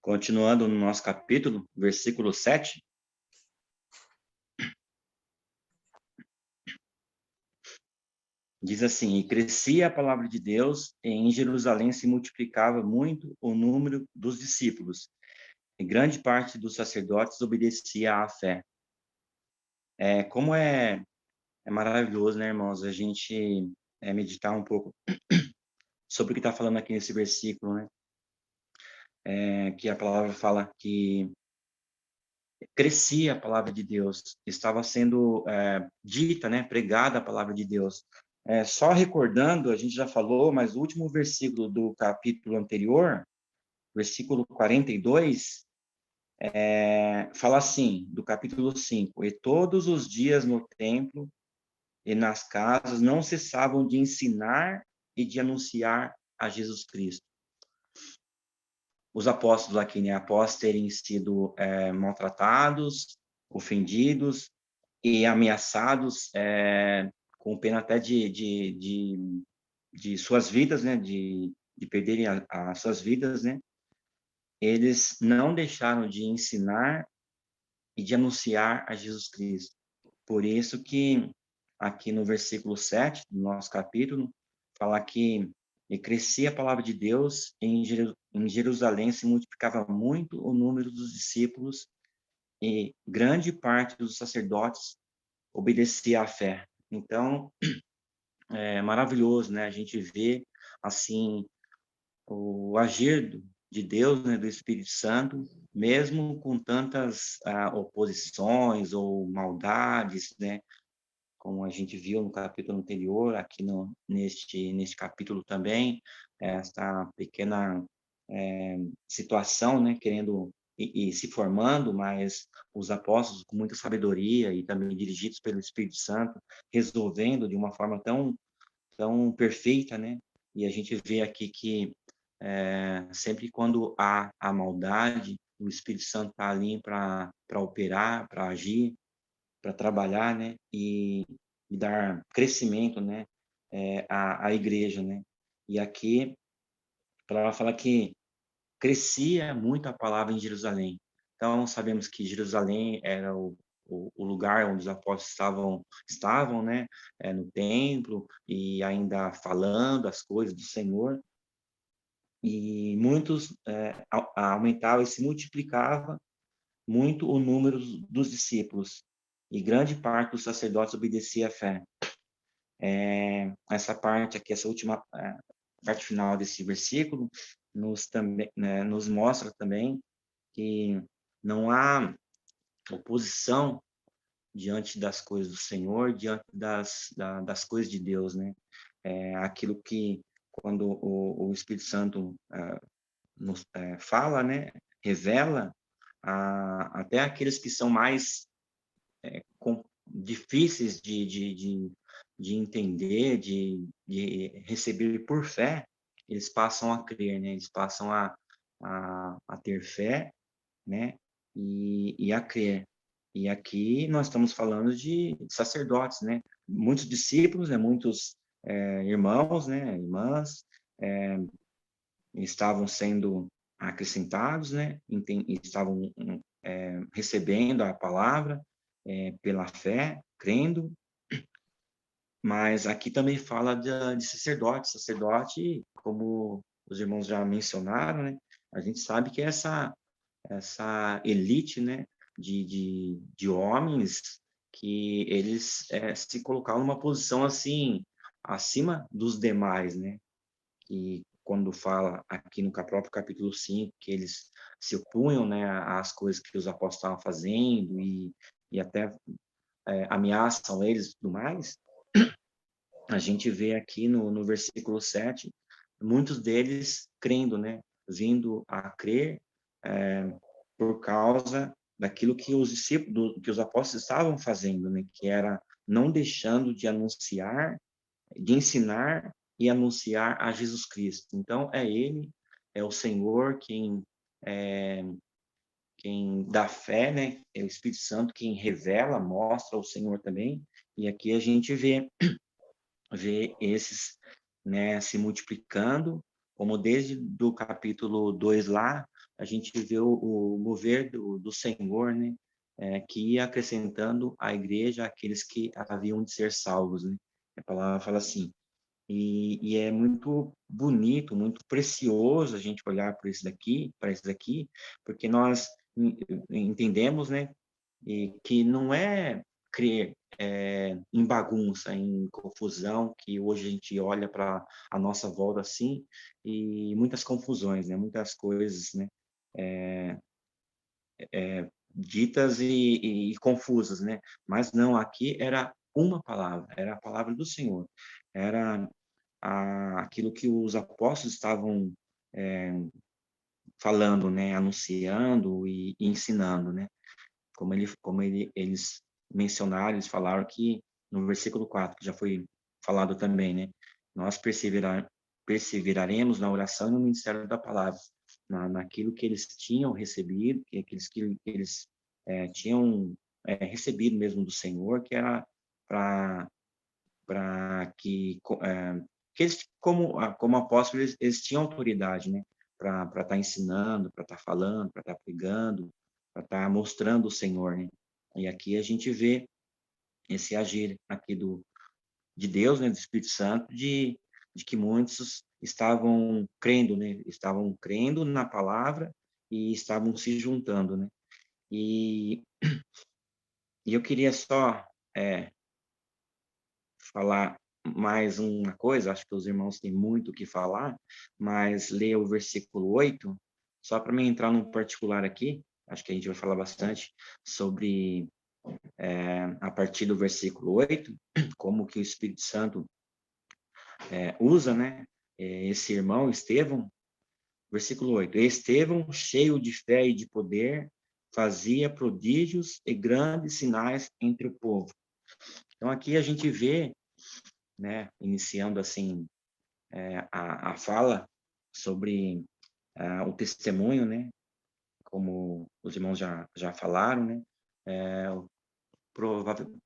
Continuando no nosso capítulo, versículo 7, diz assim: E crescia a palavra de Deus, e em Jerusalém se multiplicava muito o número dos discípulos, e grande parte dos sacerdotes obedecia à fé. Como é maravilhoso, né, irmãos, a gente meditar um pouco sobre o que está falando aqui nesse versículo, né? Que a palavra fala que crescia a palavra de Deus, estava sendo dita, né, pregada a palavra de Deus. Só recordando, a gente já falou, mas o último versículo do capítulo anterior, versículo 42, fala assim, do capítulo 5: E todos os dias no templo e nas casas não cessavam de ensinar e de anunciar a Jesus Cristo. Os apóstolos aqui, né, após terem sido maltratados, ofendidos e ameaçados com pena até de suas vidas, né, de perderem as suas vidas, né, eles não deixaram de ensinar e de anunciar a Jesus Cristo. Por isso que aqui no versículo 7 do nosso capítulo, fala que e crescia a palavra de Deus, em Jerusalém se multiplicava muito o número dos discípulos, e grande parte dos sacerdotes obedecia à fé. Então, é maravilhoso, né? A gente vê, assim, o agir de Deus, né, do Espírito Santo, mesmo com tantas oposições ou maldades, né? Como a gente viu no capítulo anterior, aqui neste capítulo também, essa pequena situação, né, querendo e se formando, mas os apóstolos com muita sabedoria e também dirigidos pelo Espírito Santo, resolvendo de uma forma tão perfeita, né? E a gente vê aqui que sempre quando há a maldade, o Espírito Santo está ali para operar, para agir, para trabalhar, né, e dar crescimento, né, à igreja, né. E aqui, para falar que crescia muito a palavra em Jerusalém. Então, sabemos que Jerusalém era o lugar onde os apóstolos estavam, né, no templo, e ainda falando as coisas do Senhor, e muitos aumentava e se multiplicava muito o número dos discípulos, e grande parte dos sacerdotes obedecia à fé. Essa parte aqui, essa última parte final desse versículo, nos mostra também que não há oposição diante das coisas do Senhor, diante das coisas de Deus, né? Aquilo que, quando o Espírito Santo nos fala, né, revela, até aqueles que são mais difíceis de entender, de receber por fé, eles passam a crer, né? Eles passam a ter fé, né? E a crer. E aqui nós estamos falando de sacerdotes, né? Muitos discípulos, né? Muitos irmãos, né? Irmãs, estavam sendo acrescentados, né? Estavam recebendo a palavra pela fé, crendo, mas aqui também fala de sacerdote, como os irmãos já mencionaram, né? A gente sabe que essa elite, né, de homens que eles se colocavam numa posição assim acima dos demais, né? E quando fala aqui no próprio capítulo 5 que eles se opunham, né, às coisas que os apóstolos estavam fazendo e até ameaçam eles e tudo mais, a gente vê aqui no versículo 7, muitos deles crendo, né? Vindo a crer por causa daquilo que os discípulos, que os apóstolos estavam fazendo, né? Que era não deixando de anunciar, de ensinar e anunciar a Jesus Cristo. Então, Ele, é o Senhor quem dá fé, né? É o Espírito Santo quem revela, mostra o Senhor também. E aqui a gente vê esses, né, se multiplicando, como desde do capítulo 2 lá, a gente vê o mover do Senhor, né? Que ia acrescentando à igreja aqueles que haviam de ser salvos, né? A palavra fala assim. E é muito bonito, muito precioso a gente olhar para isso daqui, porque nós entendemos, né, e que não é crer em bagunça, em confusão, que hoje a gente olha para a nossa volta assim, e muitas confusões, né, muitas coisas, né, ditas e confusas, né, mas não, aqui era uma palavra, era a palavra do Senhor, era aquilo que os apóstolos estavam falando, né, anunciando e ensinando, né? Eles mencionaram, eles falaram que no versículo 4, que já foi falado também, né? Nós perseveraremos na oração e no ministério da palavra, naquilo que eles tinham recebido, que eles tinham recebido mesmo do Senhor, que era para que eles, como apóstolos, eles tinham autoridade, né? Para estar ensinando, para estar falando, para estar pregando, para estar mostrando o Senhor, né? E aqui a gente vê esse agir aqui de Deus, né? Do Espírito Santo, de que muitos estavam crendo, né? Estavam crendo na palavra e estavam se juntando, né? E, e eu queria só falar mais uma coisa, acho que os irmãos têm muito o que falar, mas ler o versículo 8, só para mim entrar num particular aqui, acho que a gente vai falar bastante sobre, a partir do versículo 8, como que o Espírito Santo usa, né, esse irmão Estevão, versículo 8, Estevão, cheio de fé e de poder, fazia prodígios e grandes sinais entre o povo. Então aqui a gente vê, né, iniciando assim a fala sobre o testemunho, né, como os irmãos já falaram, né,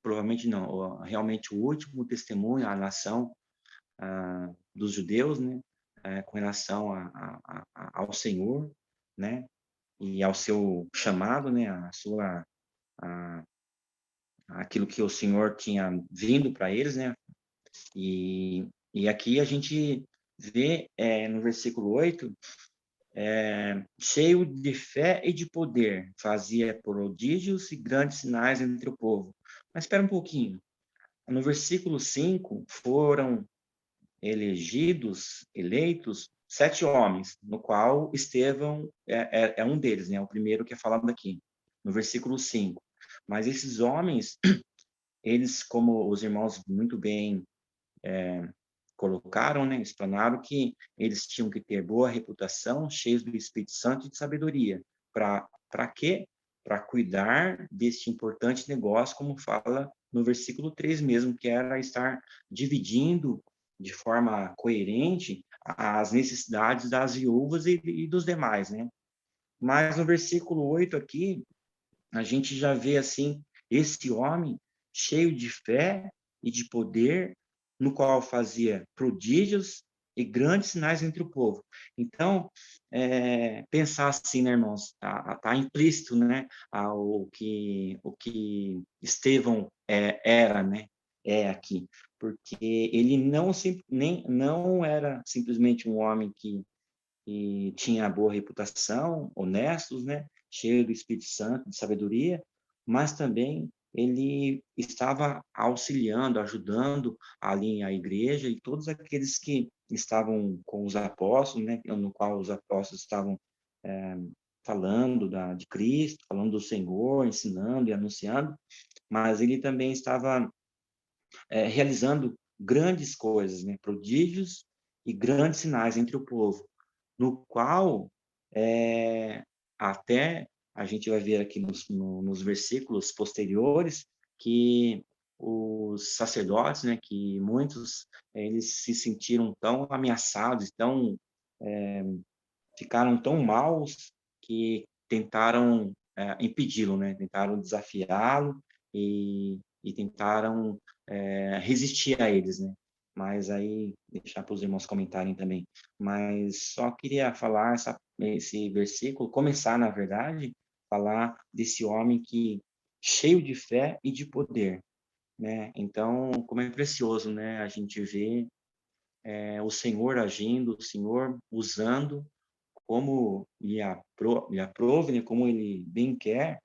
provavelmente não, realmente o último testemunho à nação dos judeus, né, com relação ao Senhor, né, e ao seu chamado, né, a, aquilo que o Senhor tinha vindo para eles, né, e aqui a gente vê no versículo 8, cheio de fé e de poder, fazia prodígios e grandes sinais entre o povo. Mas espera um pouquinho. No versículo 5, foram eleitos 7 homens, no qual Estevão é um deles, né? O primeiro que é falado aqui, no versículo 5. Mas esses homens, eles, como os irmãos muito bem colocaram, né, explanaram que eles tinham que ter boa reputação, cheios do Espírito Santo e de sabedoria. Para quê? Para cuidar deste importante negócio, como fala no versículo 3 mesmo, que era estar dividindo de forma coerente as necessidades das viúvas e dos demais, né? Mas no versículo 8 aqui, a gente já vê assim, esse homem cheio de fé e de poder, no qual fazia prodígios e grandes sinais entre o povo. Então, pensar assim, né, irmãos, tá implícito, né, o que Estevão era, né, aqui, porque ele não era simplesmente um homem que tinha boa reputação, honestos, né, cheio do Espírito Santo, de sabedoria, mas também ele estava auxiliando, ajudando ali a igreja e todos aqueles que estavam com os apóstolos, né, no qual os apóstolos estavam falando de Cristo, falando do Senhor, ensinando e anunciando, mas ele também estava realizando grandes coisas, né, prodígios e grandes sinais entre o povo, no qual até a gente vai ver aqui nos versículos posteriores que os sacerdotes, né, que muitos eles se sentiram tão ameaçados, ficaram tão maus que tentaram impedi-lo, né, tentaram desafiá-lo e tentaram resistir a eles, né? Mas aí deixar para os irmãos comentarem também. Mas só queria falar esse versículo, começar, na verdade, falar desse homem que cheio de fé e de poder, né? Então, como é precioso, né? A gente vê o Senhor agindo, o Senhor usando como lhe aprove, né? Como Ele bem quer,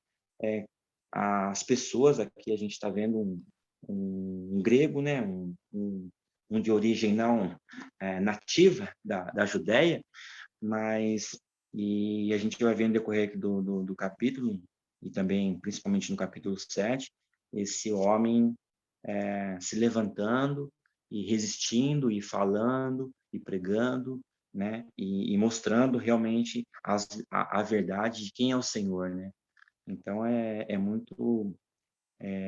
as pessoas. Aqui a gente está vendo um grego, né? Um de origem não nativa da Judéia, mas e a gente vai ver no decorrer aqui do capítulo, e também principalmente no capítulo 7, esse homem se levantando e resistindo e falando e pregando, né? E mostrando realmente a verdade de quem é o Senhor, né? Então é muito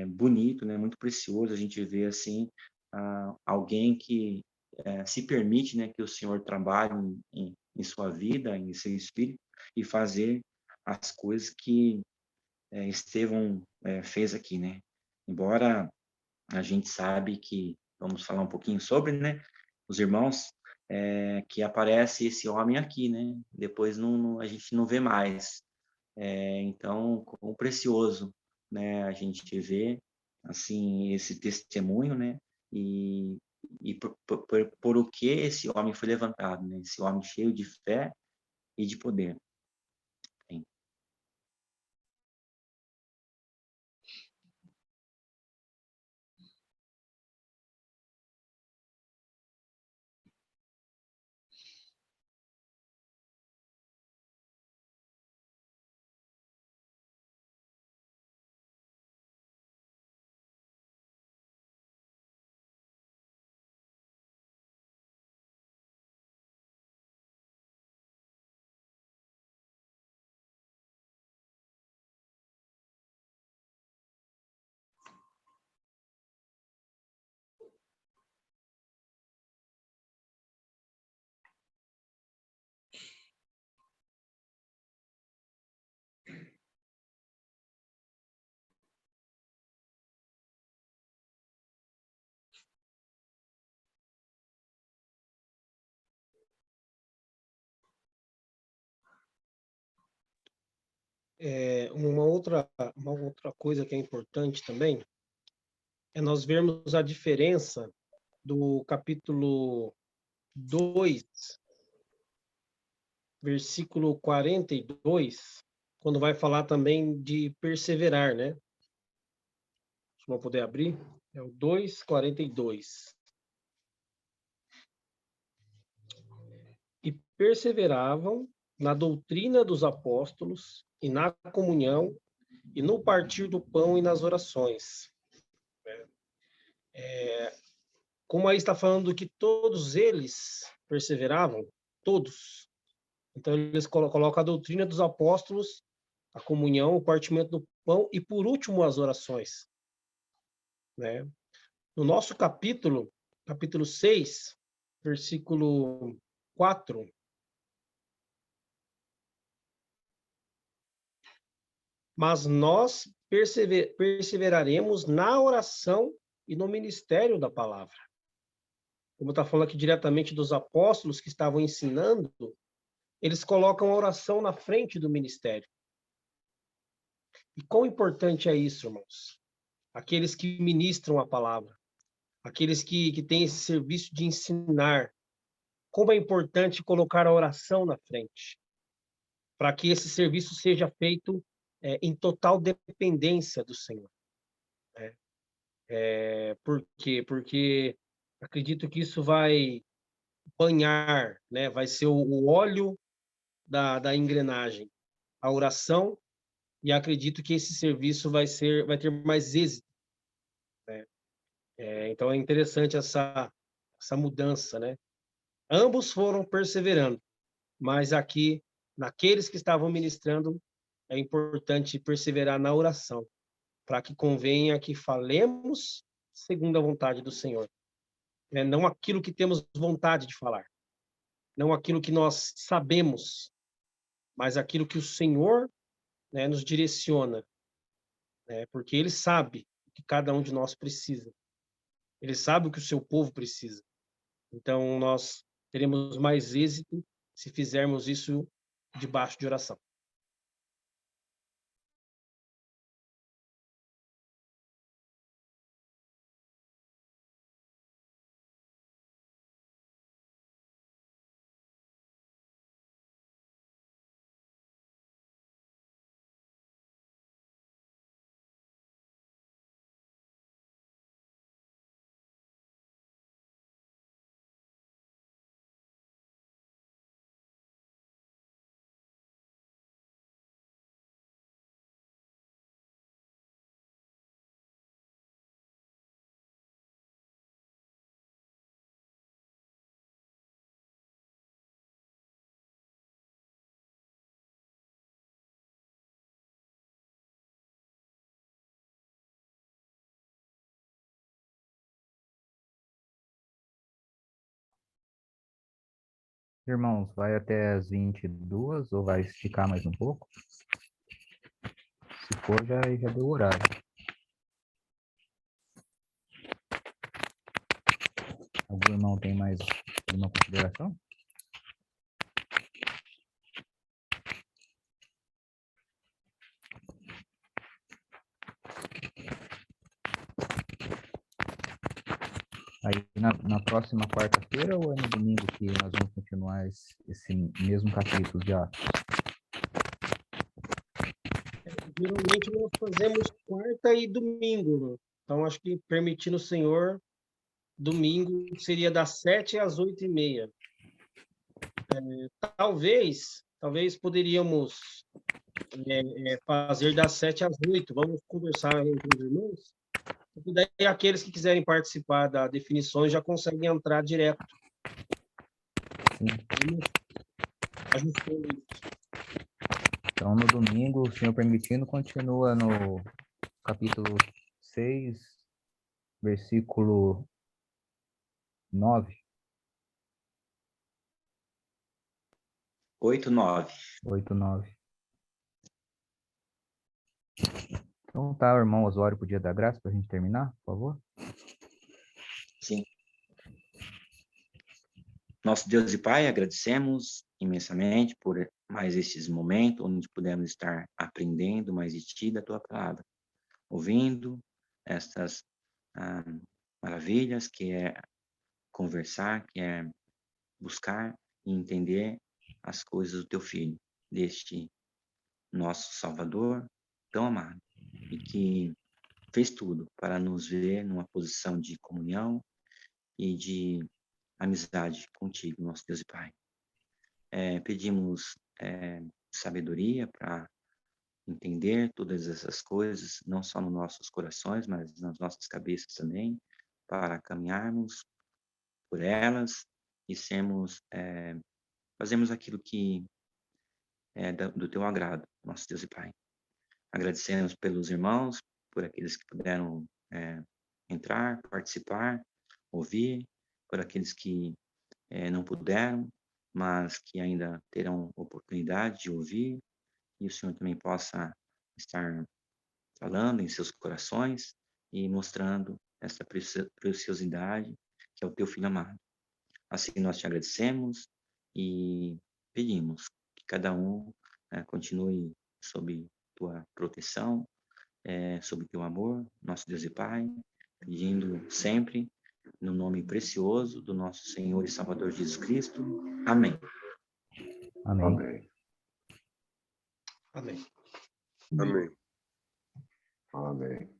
bonito, né? Muito precioso a gente ver assim alguém que se permite, né? Que o Senhor trabalhe em sua vida, em seu espírito, e fazer as coisas que Estevão fez aqui, né? Embora a gente sabe que, vamos falar um pouquinho sobre, né? Os irmãos, que aparece esse homem aqui, né? Depois a gente não vê mais. Então, quão precioso, né? A gente vê, assim, esse testemunho, né? E por o que esse homem foi levantado, né? Esse homem cheio de fé e de poder. Sim. Uma outra coisa que é importante também é nós vermos a diferença do capítulo 2, versículo 42, quando vai falar também de perseverar, né? Se não puder abrir, é o 2:42. E perseveravam na doutrina dos apóstolos e na comunhão e no partir do pão e nas orações. Como aí está falando que todos eles perseveravam, todos. Então eles colocam a doutrina dos apóstolos, a comunhão, o partimento do pão e por último as orações, né? No nosso capítulo 6, versículo 4, mas nós perseveraremos na oração e no ministério da palavra. Como está falando aqui diretamente dos apóstolos que estavam ensinando, eles colocam a oração na frente do ministério. E quão importante é isso, irmãos? Aqueles que ministram a palavra, aqueles que têm esse serviço de ensinar, como é importante colocar a oração na frente, para que esse serviço seja feito em total dependência do Senhor. Né? Por quê? Porque acredito que isso vai banhar, né? Vai ser o óleo da engrenagem, a oração, e acredito que esse serviço vai ter mais êxito. Né? Então é interessante essa mudança, né? Ambos foram perseverando, mas aqui, naqueles que estavam ministrando, é importante perseverar na oração, para que convenha que falemos segundo a vontade do Senhor. Não aquilo que temos vontade de falar, não aquilo que nós sabemos, mas aquilo que o Senhor, né, nos direciona, né, porque Ele sabe o que cada um de nós precisa. Ele sabe o que o seu povo precisa. Então, nós teremos mais êxito se fizermos isso debaixo de oração. Irmãos, vai até as 22 ou vai esticar mais um pouco? Se for, já deu o horário. Algum irmão tem mais alguma consideração? Aí na próxima quarta-feira ou é no domingo que nós vamos continuar esse mesmo capítulo de Atos? Geralmente nós fazemos quarta e domingo, né? Então acho que permitindo o Senhor, domingo seria das 7 às 8h30. Talvez poderíamos fazer das 7 às 8. Vamos conversar entre os irmãos. E daí aqueles que quiserem participar da definições já conseguem entrar direto. Sim. Vamos ajustando isso. Então, no domingo, o Senhor permitindo, continua no capítulo 6, versículo 9. 8, 9. 8, 9. Então tá, o irmão Osório podia dar graça para a gente terminar, por favor? Sim. Nosso Deus e Pai, agradecemos imensamente por mais esses momentos onde pudemos estar aprendendo mais de Ti, da Tua palavra, ouvindo estas maravilhas que é conversar, que é buscar e entender as coisas do Teu Filho, deste nosso Salvador tão amado, e que fez tudo para nos ver numa posição de comunhão e de amizade contigo, nosso Deus e Pai. Pedimos sabedoria para entender todas essas coisas, não só nos nossos corações, mas nas nossas cabeças também, para caminharmos por elas e fazermos aquilo que é do teu agrado, nosso Deus e Pai. Agradecemos pelos irmãos, por aqueles que puderam entrar, participar, ouvir, por aqueles que não puderam, mas que ainda terão oportunidade de ouvir, e o Senhor também possa estar falando em seus corações e mostrando essa preciosidade que é o teu Filho amado. Assim nós te agradecemos e pedimos que cada um continue sob tua proteção, sob teu amor, nosso Deus e Pai, pedindo sempre no nome precioso do nosso Senhor e Salvador Jesus Cristo. Amém. Amém. Amém. Amém. Amém.